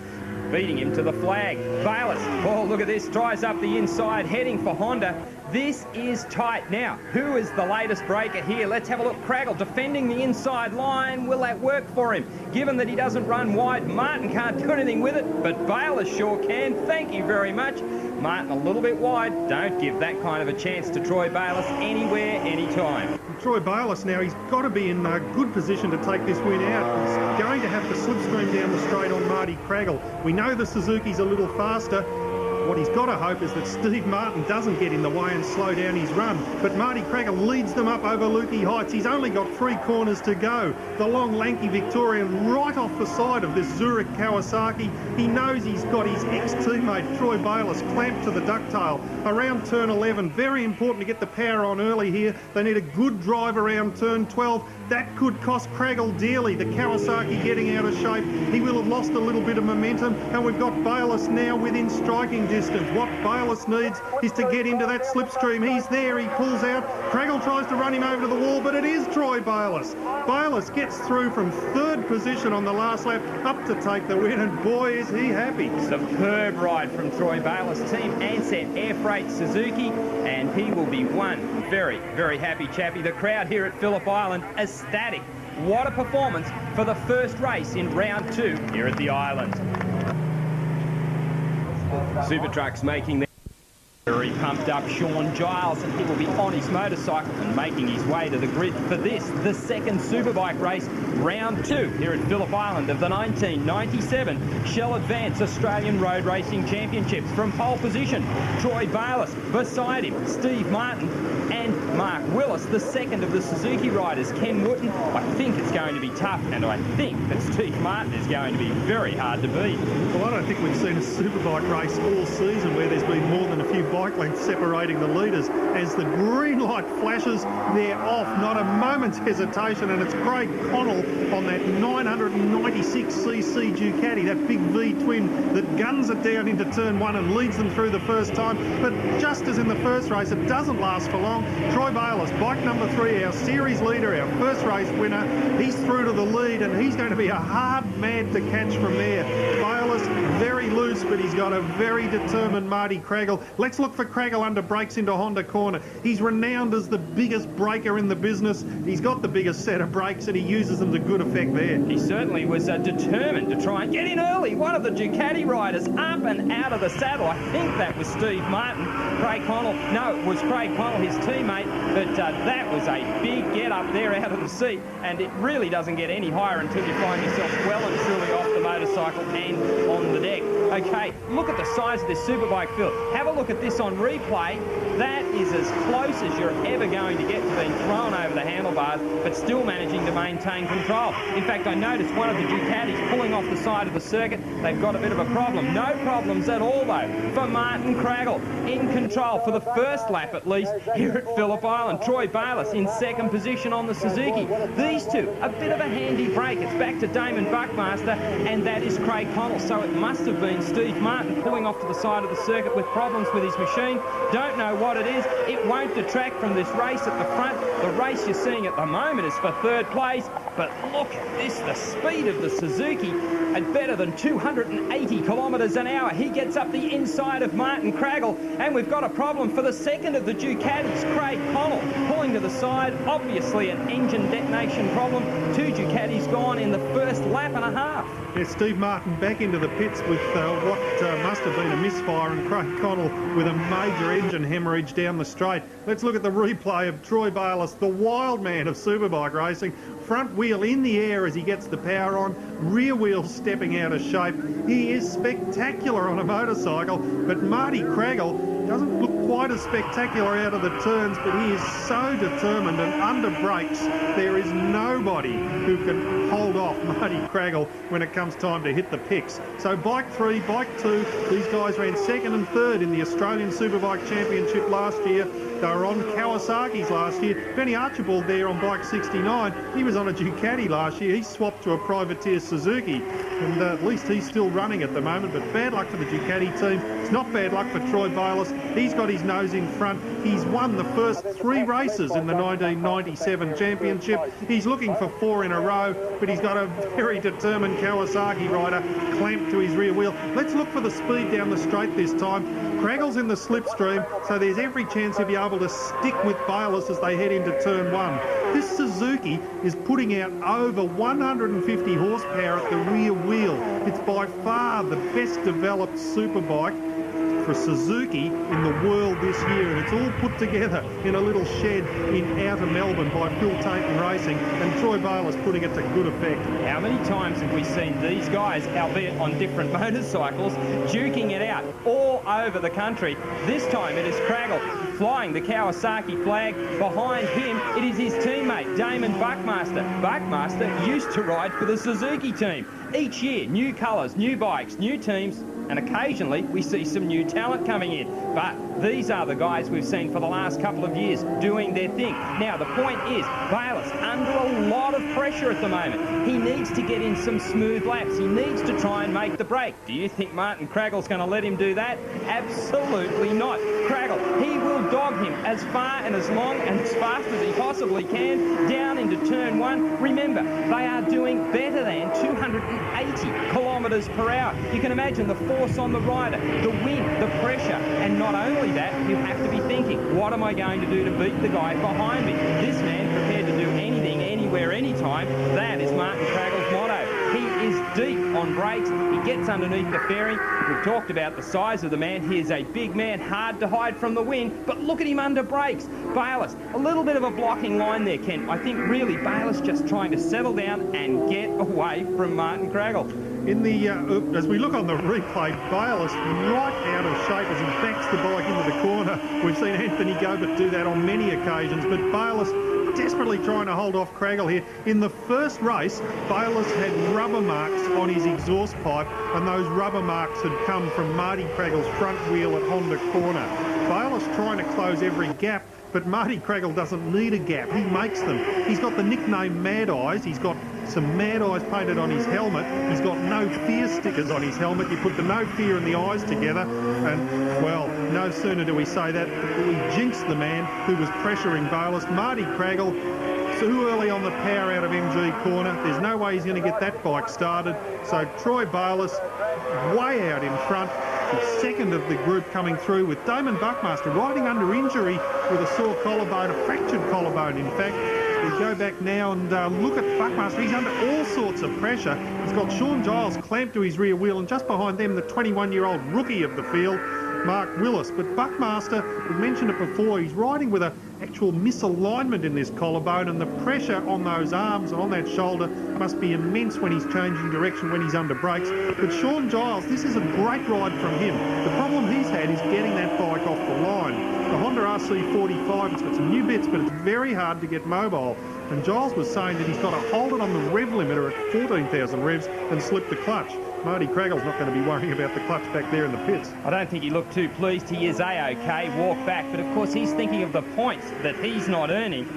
beating him to the flag. Bayliss, oh, look at this, tries up the inside, heading for Honda. This is tight. Now, who is the latest breaker here? Let's have a look. Craggle defending the inside line. Will that work for him? Given that he doesn't run wide, Martin can't do anything with it, but Bayliss sure can. Thank you very much. Martin a little bit wide. Don't give that kind of a chance to Troy Bayliss anywhere, anytime. Troy Bayliss now, he's got to be in a good position to take this win out. He's going to have to slipstream down the straight on Marty Craggle. We know the Suzuki's a little faster. What he's got to hope is that Steve Martin doesn't get in the way and slow down his run. But Marty Craggle leads them up over Lukey Heights. He's only got 3 corners to go. The long, lanky Victorian right off the side of this Zurich Kawasaki. He knows he's got his ex-teammate Troy Bayliss clamped to the ducktail. Around turn 11, very important to get the power on early here. They need a good drive around turn 12. That could cost Craggle dearly. The Kawasaki getting out of shape. He will have lost a little bit of momentum, and we've got Bayliss now within striking distance. What Bayliss needs is to get into that slipstream. He's there, he pulls out. Craggle tries to run him over to the wall, but it is Troy Bayliss. Bayliss gets through from 3rd position on the last lap up to take the win, and boy is he happy. Superb ride from Troy Bayliss, Team Ansett Air Freight Suzuki, and he will be one very, very happy chappy. The crowd here at Phillip Island ecstatic. What a performance for the first race in round 2 here at the island. Super Trucks making their very pumped up Sean Giles, and he will be on his motorcycle and making his way to the grid for this, the 2nd Superbike race, round 2 here at Phillip Island of the 1997 Shell Advance Australian Road Racing Championships. From pole position, Troy Bayliss, beside him Steve Martin and Mark Willis, the 2nd of the Suzuki riders, Ken Wooten. I think it's going to be tough, and I think that Steve Martin is going to be very hard to beat. Well, I don't think we've seen a Superbike race all season where there's been more than a few bike lengths separating the leaders. As the green light flashes, they're off. Not a moment's hesitation, and it's Craig Connell on that 996cc Ducati, that big V-twin that guns it down into turn 1 and leads them through the first time. But just as in the first race, it doesn't last for long. Troy Bayliss, bike number 3, our series leader, our first race winner, he's through to the lead, and he's going to be a hard man to catch from there. Bayliss very loose, but he's got a very determined Marty Craggle. Let's look for Craggle under brakes into Honda Corner. He's renowned as the biggest braker in the business. He's got the biggest set of brakes and he uses them to good effect there. He certainly was determined to try and get in early. One of the Ducati riders up and out of the saddle. I think that was Steve Martin. Craig Connell. No, it was Craig Connell, his teammate. But that was a big get up there out of the seat. And it really doesn't get any higher until you find yourself well and truly off the motorcycle and on the deck. Okay, look at the size of this Superbike field. Have a look at this on replay. That is as close as you're ever going to get to being thrown over the handlebars, but still managing to maintain control. In fact, I noticed one of the Ducatis pulling off the side of the circuit. They've got a bit of a problem. No problems at all, though, for Martin Craggle. In control for the first lap, at least, here at Phillip Island. Troy Bayliss in second position on the Suzuki. These two, a bit of a handy break. It's back to Damon Buckmaster, and that is Craig Connell. So it must have been Steve Martin pulling off to the side of the circuit with problems with his machine. Don't know what it is. It won't detract from this race at the front. The race you're seeing at the moment is for third place. But look at this, the speed of the Suzuki at better than 280 kilometres an hour. He gets up the inside of Martin Craggle, and we've got a problem for the second of the Ducatis, Craig Connell, pulling to the side. Obviously an engine detonation problem. Two Ducatis gone in the first lap and a half. Yeah, Steve Martin back into the pits with what must have been a misfire, and Craig Connell with a major engine hemorrhage down the straight. Let's look at the replay of Troy Bayliss, the wild man of Superbike racing. Front wheel in the air as he gets the power on, rear wheel stepping out of shape. He is spectacular on a motorcycle, but Marty Craggle doesn't look quite as spectacular out of the turns, but he is so determined, and under brakes there is nobody who can hold off Marty Craggle when it comes time to hit the picks. So bike 3, bike 2, these guys ran second and third in the Australian Superbike Championship last year. They were on Kawasaki's last year. Benny Archibald there on bike 69. He was on a Ducati last year. He swapped to a privateer Suzuki, and at least he's still running at the moment. But bad luck for the Ducati team. It's not bad luck for Troy Bayliss. He's got his nose in front. He's won the first 3 races in the 1997 championship. He's looking for 4 in a row, but he's got a very determined Kawasaki rider clamped to his rear wheel. Let's look for the speed down the straight this time. Craggle's in the slipstream, so there's every chance he'll be able to stick with Bayliss as they head into turn 1. This Suzuki is putting out over 150 horsepower at the rear wheel. It's by far the best developed superbike for Suzuki in the world this year, and it's all put together in a little shed in outer Melbourne by Phil Tainton Racing, and Troy Bayliss putting it to good effect. How many times have we seen these guys, albeit on different motorcycles, duking it out all over the country? This time it is Craggle flying the Kawasaki flag. Behind him it is his teammate Damon Buckmaster. Buckmaster used to ride for the Suzuki team. Each year, new colours, new bikes, new teams, and occasionally we see some new talent coming in. But these are the guys we've seen for the last couple of years doing their thing. Now, the point is, Bayliss under a lot of pressure at the moment. He needs to get in some smooth laps. He needs to try and make the break. Do you think Martin Craggle's going to let him do that? Absolutely not. Craggle, he will dog him as far and as long and as fast as he possibly can down into turn 1. Remember, they are doing better than 280 kilometres per hour. You can imagine the force on the rider, the wind, the pressure, and not only that, you have to be thinking, what am I going to do to beat the guy behind me? This man prepared to do anything, anywhere, anytime. That is Martin Craggle's motto. He is deep on brakes. He gets underneath the fairing. We've talked about the size of the man. He is a big man, hard to hide from the wind, but look at him under brakes. Bayliss, a little bit of a blocking line there, Ken. I think really Bayliss just trying to settle down and get away from Martin Craggle. In the as we look on the replay, Bayliss right out of shape as he backs the bike into the corner. We've seen Anthony Gobert do that on many occasions, but Bayliss desperately trying to hold off Craggle here. In the first race, Bayliss had rubber marks on his exhaust pipe, and those rubber marks had come from Marty Craggle's front wheel at Honda Corner. Bayliss trying to close every gap, but Marty Craggle doesn't need a gap. He makes them. He's got the nickname Mad Eyes. He's got some Mad Eyes painted on his helmet. He's got No Fear stickers on his helmet. You put the No Fear and the eyes together, and, well, no sooner do we say that, we jinx the man who was pressuring Bayliss. Marty Craggle, too early on the power out of MG Corner. There's no way he's going to get that bike started. So Troy Bayliss way out in front. the second of the group coming through, with Damon Buckmaster riding under injury with a sore collarbone, a fractured collarbone in fact. We go back now and look at Buckmaster. He's under all sorts of pressure. He's got Sean Giles clamped to his rear wheel, and just behind them the 21-year-old rookie of the field, Mark Willis. But Buckmaster, we've mentioned it before, he's riding with an actual misalignment in this collarbone, and the pressure on those arms and on that shoulder must be immense when he's changing direction, when he's under brakes. But Sean Giles, this is a great ride from him. The problem he's had is getting that bike off the line. The Honda RC45, it's got some new bits, but it's very hard to get mobile. And Giles was saying that he's got to hold it on the rev limiter at 14,000 revs and slip the clutch. Marty Craggle's not going to be worrying about the clutch back there in the pits. I don't think he looked too pleased. He is A-OK, walk back, but of course he's thinking of the points that he's not earning.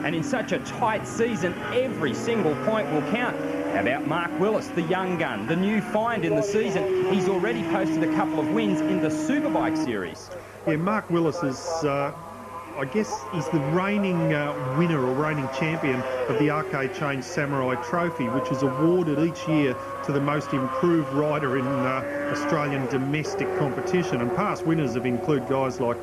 And in such a tight season, every single point will count. How about Mark Willis, the young gun, the new find in the season? He's already posted a couple of wins in the Superbike series. Yeah, Mark Willis is, I guess, he's the reigning winner or reigning champion of the Arcade Chain Samurai Trophy, which is awarded each year to the most improved rider in Australian domestic competition. And past winners have included guys like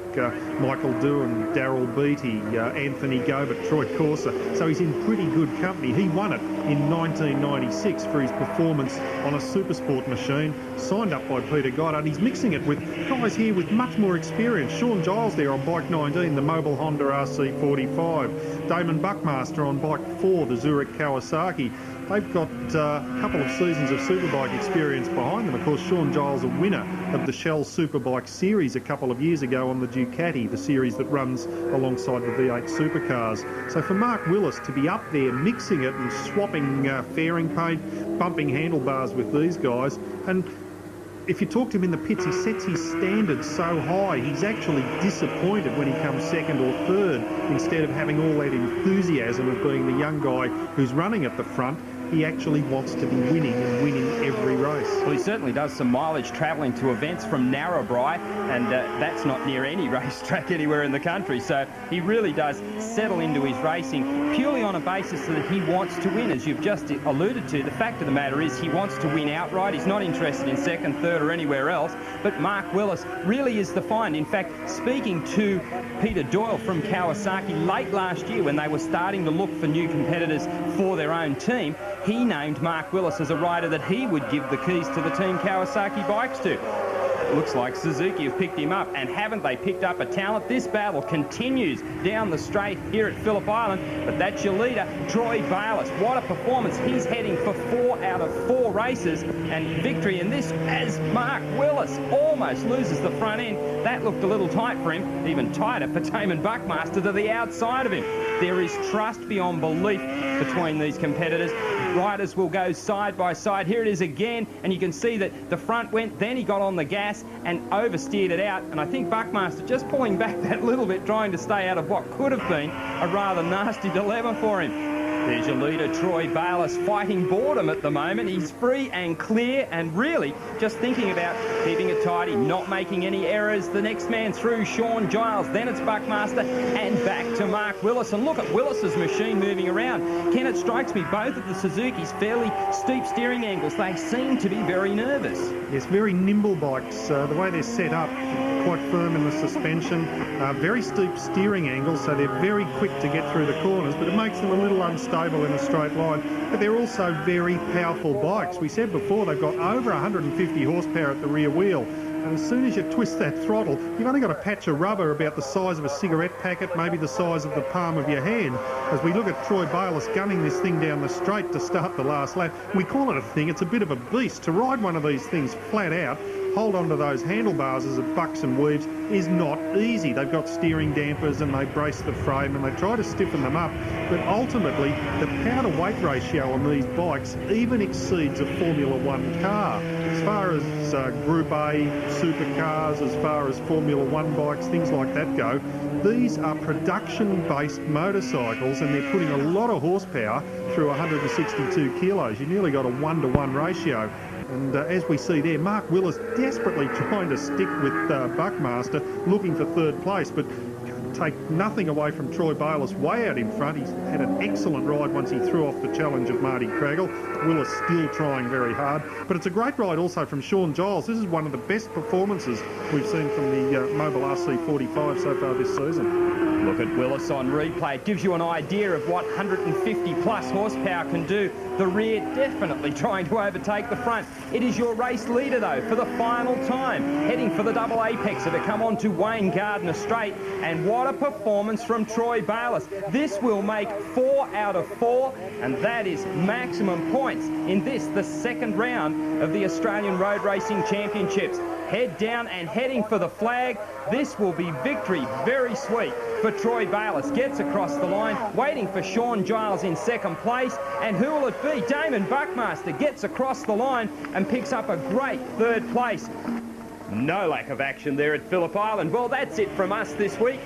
Michael Doohan, Darryl Beattie, Anthony Gobert, Troy Corser. So he's in pretty good company. He won it in 1996 for his performance on a Supersport machine, signed up by Peter Goddard. He's mixing it with guys here with much more experience. Sean Giles there on bike 19, the mobile Honda RC45. Damon Buckmaster on bike 4, the Zurich Kawasaki. They've got a couple of seasons of Superbike experience behind them. Of course, Sean Giles, a winner of the Shell Superbike series a couple of years ago on the Ducati, the series that runs alongside the V8 supercars. So for Mark Willis to be up there mixing it and swapping fairing paint, bumping handlebars with these guys, and if you talk to him in the pits, he sets his standards so high, he's actually disappointed when he comes second or third, instead of having all that enthusiasm of being the young guy who's running at the front. He actually wants to be winning and winning every race. Well, he certainly does some mileage travelling to events from Narrabri, and that's not near any racetrack anywhere in the country. So he really does settle into his racing purely on a basis that he wants to win, as you've just alluded to. The fact of the matter is he wants to win outright. He's not interested in second, third or anywhere else. But Mark Willis really is the find. In fact, speaking to Peter Doyle from Kawasaki late last year when they were starting to look for new competitors for their own team, he named Mark Willis as a rider that he would give the keys to the Team Kawasaki bikes to. Looks like Suzuki have picked him up, and haven't they picked up a talent? This battle continues down the straight here at Phillip Island, but that's your leader, Troy Bayliss. What a performance. He's heading for 4 out of 4 races and victory in this, as Mark Willis almost loses the front end. That looked a little tight for him, even tighter for Damon Buckmaster to the outside of him. There is trust beyond belief between these competitors. Riders will go side by side. Here it is again, and you can see that the front went, then he got on the gas and oversteered it out, and I think Buckmaster just pulling back that little bit, trying to stay out of what could have been a rather nasty dilemma for him. There's your leader, Troy Bayliss, fighting boredom at the moment. He's free and clear and really just thinking about keeping it tidy, not making any errors. The next man through, Sean Giles. Then it's Buckmaster and back to Mark Willis. And look at Willis's machine moving around. Ken, it strikes me both of the Suzuki's fairly steep steering angles. They seem to be very nervous. Yes, very nimble bikes. The way they're set up, quite firm in the suspension, very steep steering angles, so they're very quick to get through the corners, but it makes them a little unstable in a straight line. But they're also very powerful bikes. We said before they've got over 150 horsepower at the rear wheel, and as soon as you twist that throttle, you've only got a patch of rubber about the size of a cigarette packet, maybe the size of the palm of your hand. As we look at Troy Bayliss gunning this thing down the straight to start the last lap, we call it a thing, it's a bit of a beast. To ride one of these things flat out, hold on to those handlebars as it bucks and weaves, is not easy. They've got steering dampers and they brace the frame and they try to stiffen them up, but ultimately the power to weight ratio on these bikes even exceeds a Formula 1 car. As far as Group A supercars, as far as Formula 1 bikes, things like that go, these are production-based motorcycles and they're putting a lot of horsepower through 162 kilos. You nearly got a 1-to-1 ratio. And as we see there, Mark Willis desperately trying to stick with Buckmaster, looking for third place. But take nothing away from Troy Bayliss, way out in front. He's had an excellent ride once he threw off the challenge of Marty Craggle. Willis still trying very hard. But it's a great ride also from Sean Giles. This is one of the best performances we've seen from the Mobile RC45 so far this season. Look at Willis on replay. It gives you an idea of what 150 plus horsepower can do. The rear definitely trying to overtake the front. It is your race leader though for the final time, heading for the double apex to come on to Wayne Gardner Straight. And what a performance from Troy Bayliss. This will make 4 out of 4, and that is maximum points in this, the second round of the Australian Road Racing Championships. Head down and heading for the flag. This will be victory, very sweet for Troy Bayliss. Gets across the line, waiting for Sean Giles in second place. And who will it be? Damon Buckmaster gets across the line and picks up a great third place. No lack of action there at Phillip Island. Well, that's it from us this week.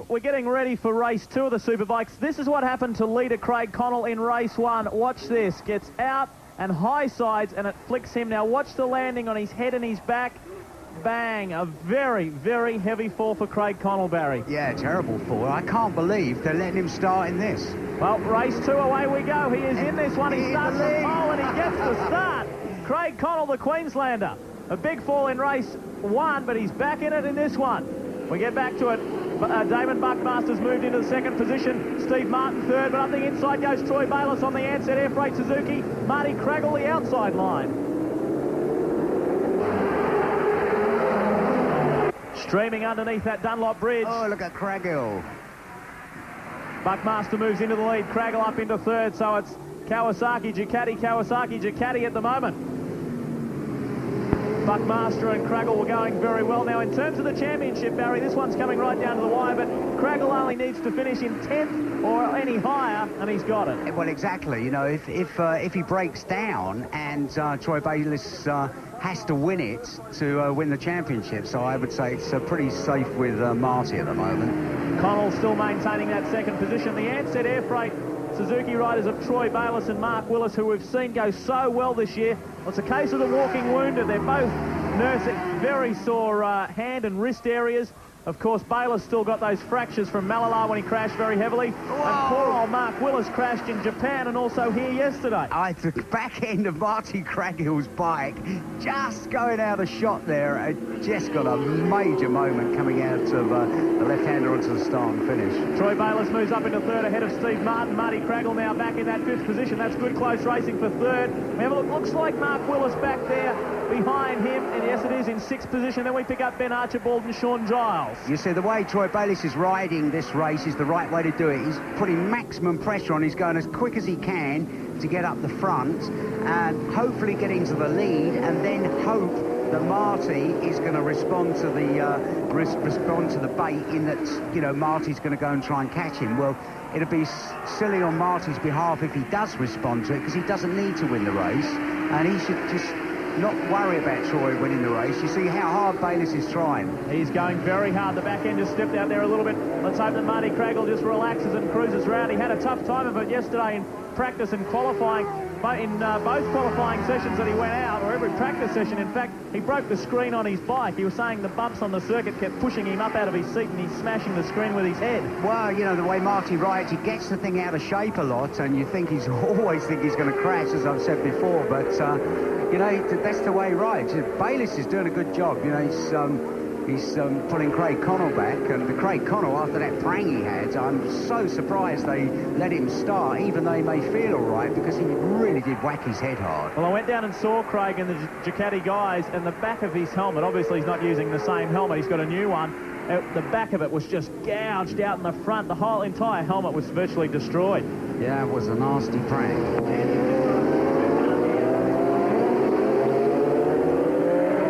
We're getting ready for race 2 of the Superbikes. This is what happened to leader Craig Connell in race 1. Watch this. Gets out and high sides, and it flicks him. Now watch the landing on his head and his back. Bang. A very, very heavy fall for Craig Connell, Barry. Yeah, terrible fall. I can't believe they're letting him start in this. Well, race 2, away we go. He is in this one. He starts the pole and he gets the start. Craig Connell, the Queenslander. A big fall in race 1, but he's back in it in this one. We get back to it. Damon Buckmaster's moved into the second position. Steve Martin third, but up the inside goes Troy Bayliss on the Ansett Air Freight Suzuki. Marty Craggle the outside line. Streaming underneath that Dunlop Bridge. Oh, look at Craggle. Buckmaster moves into the lead. Craggle up into third, so it's Kawasaki, Ducati at the moment. Buckmaster and Craggle were going very well. Now, in terms of the championship, Barry, this one's coming right down to the wire, but Craggle only needs to finish in 10th or any higher, and he's got it. Well, exactly. You know, if he breaks down and Troy Bayliss has to win it to win the championship, so I would say it's pretty safe with Marty at the moment. Connell still maintaining that second position. The Ansett Air Freight Suzuki riders of Troy Bayliss and Mark Willis, who we've seen go so well this year. Well, it's a case of the walking wounded. They're both nursing very sore hand and wrist areas. Of course, Bayliss still got those fractures from Malala when he crashed very heavily. Whoa. And poor old Mark Willis crashed in Japan and also here yesterday. The back end of Marty Craggill's bike just going out of shot there. It just got a major moment coming out of the left-hander onto the start and finish. Troy Bayliss moves up into third ahead of Steve Martin. Marty Craggle now back in that fifth position. That's good close racing for third. We have a look. Looks like Mark Willis back there behind him. And yes, it is in sixth position. Then we pick up Ben Archibald and Sean Giles. You see, the way Troy Bayliss is riding this race is the right way to do it. He's putting maximum pressure on. He's going as quick as he can to get up the front and hopefully get into the lead, and then hope that Marty is going to respond to the bait in that, you know, Marty's going to go and try and catch him. Well, it'd be silly on Marty's behalf if he does respond to it, because he doesn't need to win the race, and he should just not worry about Troy winning the race. You see how hard Bayliss is trying. He's going very hard. The back end just stepped out there a little bit. Let's hope that Marty Craggle just relaxes and cruises around. He had a tough time of it yesterday in practice and qualifying. But in both qualifying sessions that he went out, or every practice session, in fact, he broke the screen on his bike. He was saying the bumps on the circuit kept pushing him up out of his seat and he's smashing the screen with his head. Well, you know, the way Marty rides, he gets the thing out of shape a lot, and you think he's always think he's going to crash, as I've said before, but you know, that's the way he rides. Bayliss is doing a good job. You know, he's pulling Craig Connell back, and the Craig Connell, after that prang he had, I'm so surprised they let him start, even though he may feel all right, because he really did whack his head hard. Well, I went down and saw Craig and the Ducati guys, and the back of his helmet, obviously he's not using the same helmet, he's got a new one. The back of it was just gouged out in the front. The whole entire helmet was virtually destroyed. Yeah, it was a nasty prang.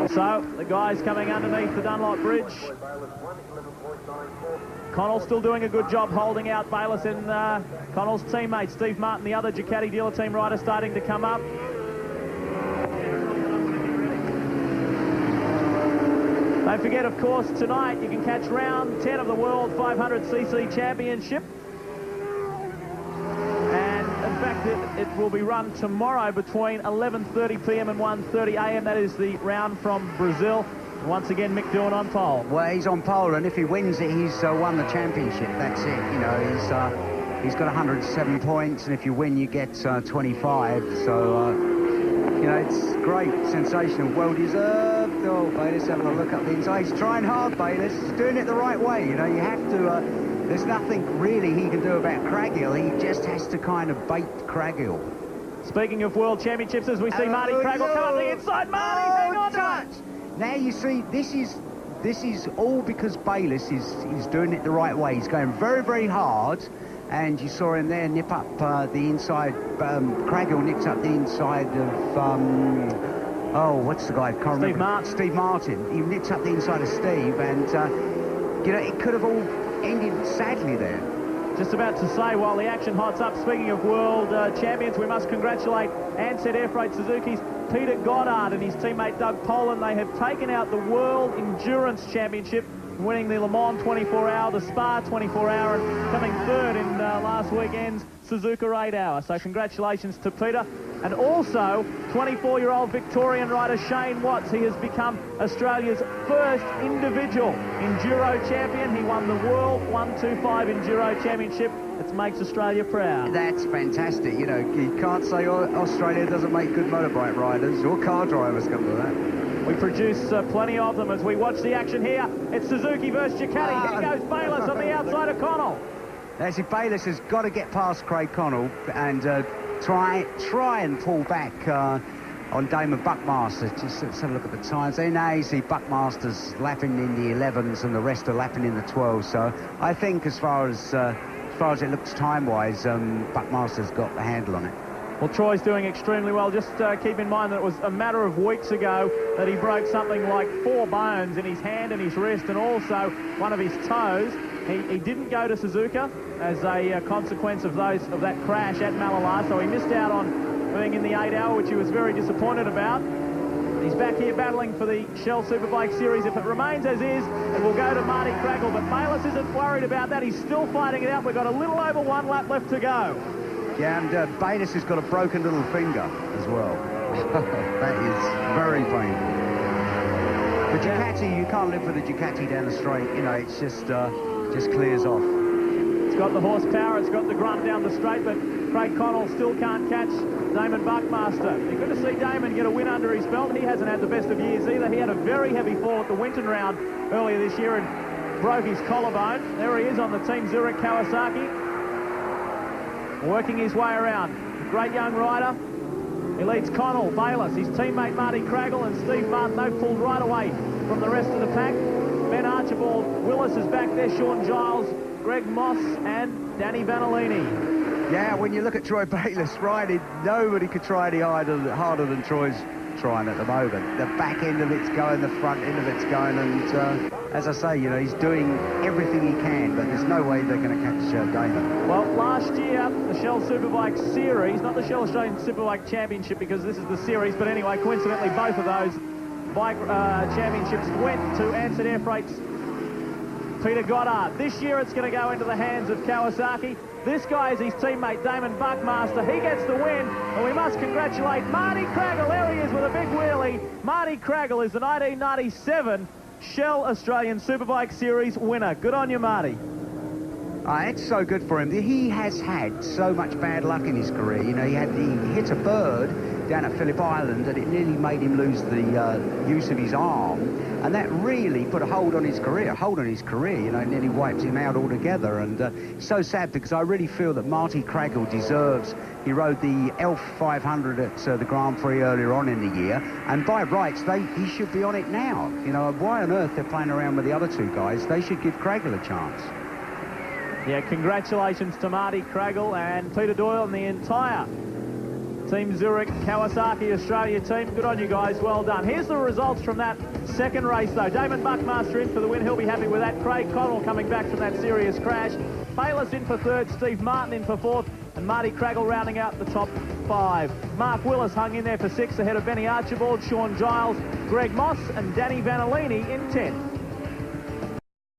So, the guys coming underneath the Dunlop Bridge. Connell still doing a good job holding out Bayliss, and Connell's teammate, Steve Martin, the other Ducati dealer team rider, starting to come up. Don't forget, of course, tonight you can catch round 10 of the World 500cc Championship. In fact, it will be run tomorrow between 11:30 p.m. and 1:30 a.m. That is the round from Brazil. Once again, Mick Doohan on pole. Well, he's on pole, and if he wins it, he's won the championship. That's it. You know, he's got 107 points, and if you win, you get 25. So, you know, it's great, sensational, well-deserved. Oh, Bayliss having a look up the inside. He's trying hard, Bayliss. He's doing it the right way. You know, you have to... there's nothing really he can do about Craggill. He just has to kind of bait Craggill. Speaking of World Championships, as we see Marty Craggill come up the inside. Marty, hang on to it! Now you see, this is all because Bayliss is doing it the right way. He's going very, very hard, and you saw him there nip up the inside. Craggill nips up the inside of oh, what's the guy? Can't Steve remember. Martin. Steve Martin. He nips up the inside of Steve, and you know, it could have all ended sadly there. Just about to say, while the action hots up, speaking of world champions, we must congratulate Ansett Air Freight Suzuki's Peter Goddard and his teammate Doug Poland. They have taken out the World Endurance Championship, winning the Le Mans 24-hour, the Spa 24-hour, and coming third in last weekend's Suzuka 8-hour. So congratulations to Peter. And also, 24-year-old Victorian rider Shane Watts. He has become Australia's first individual Enduro champion. He won the World 125 Enduro Championship. It makes Australia proud. That's fantastic. You know, you can't say Australia doesn't make good motorbike riders or car drivers come to that. We produce plenty of them as we watch the action here. It's Suzuki versus Ducati. Here goes Bayliss on the outside of Connell. Actually, Bayliss has got to get past Craig Connell and try and pull back on Damon Buckmaster. Just let's have a look at the times. Then now you see Buckmaster's lapping in the 11s and the rest are lapping in the 12s. So I think as far as it looks time-wise, Buckmaster's got the handle on it. Well, Troy's doing extremely well. Just keep in mind that it was a matter of weeks ago that he broke something like 4 bones in his hand and his wrist and also one of his toes. He didn't go to Suzuka as a consequence of that crash at Malala, so he missed out on being in the 8-hour, which he was very disappointed about. He's back here battling for the Shell Superbike Series. If it remains as is, it will go to Marty Craggill, but Bayliss isn't worried about that. He's still fighting it out. We've got a little over 1 lap left to go. Yeah, and Bayliss has got a broken little finger as well. That is very painful. The Ducati, you can't live with a Ducati down the straight. You know, it's just clears off. It's got the horsepower, it's got the grunt down the straight, but Craig Connell still can't catch Damon Buckmaster. You're good to see Damon get a win under his belt. He hasn't had the best of years either. He had a very heavy fall at the Winton round earlier this year and broke his collarbone. There he is on the Team Zurich Kawasaki, working his way around. Great young rider. He leads Connell, Bayliss, his teammate Marty Craggill and Steve Martin. They've pulled right away from the rest of the pack. Ben Archibald Willis is back there, Sean Giles, Greg Moss and Danny Vanellini. Yeah, when you look at Troy Bayliss riding, nobody could try any harder than Troy's trying at the moment. The back end of it's going, the front end of it's going, and as I say, you know, he's doing everything he can, but there's no way they're going to catch Damon. Well, last year, the Shell Superbike Series, not the Shell Australian Superbike Championship because this is the series, but anyway, coincidentally, both of those bike championships went to Ansett Air Freight's Peter Goddard. This year it's going to go into the hands of Kawasaki. This guy is his teammate Damon Buckmaster. He gets the win, and we must congratulate Marty Craggill. There he is with a big wheelie. Marty Craggill is the 1997 Shell Australian Superbike Series winner. Good on you, Marty. It's so good for him. He has had so much bad luck in his career. You know, he hit a bird down at Phillip Island and it nearly made him lose the use of his arm, and that really put a hold on his career. You know, it nearly wiped him out altogether, and it's so sad because I really feel that Marty Craggill deserves. He rode the Elf 500 at the Grand Prix earlier on in the year, and by rights he should be on it now. You know, why on earth they're playing around with the other two guys? They should give Craggill a chance. Yeah, congratulations to Marty Craggill and Peter Doyle and the entire Team Zurich Kawasaki Australia team. Good on you guys, well done. Here's the results from that second race though. Damon Buckmaster in for the win, he'll be happy with that. Craig Connell coming back from that serious crash. Bayliss in for third, Steve Martin in for fourth, and Marty Craggill rounding out the top 5. Mark Willis hung in there for 6th ahead of Benny Archibald, Sean Giles, Greg Moss and Danny Vanellini in 10th.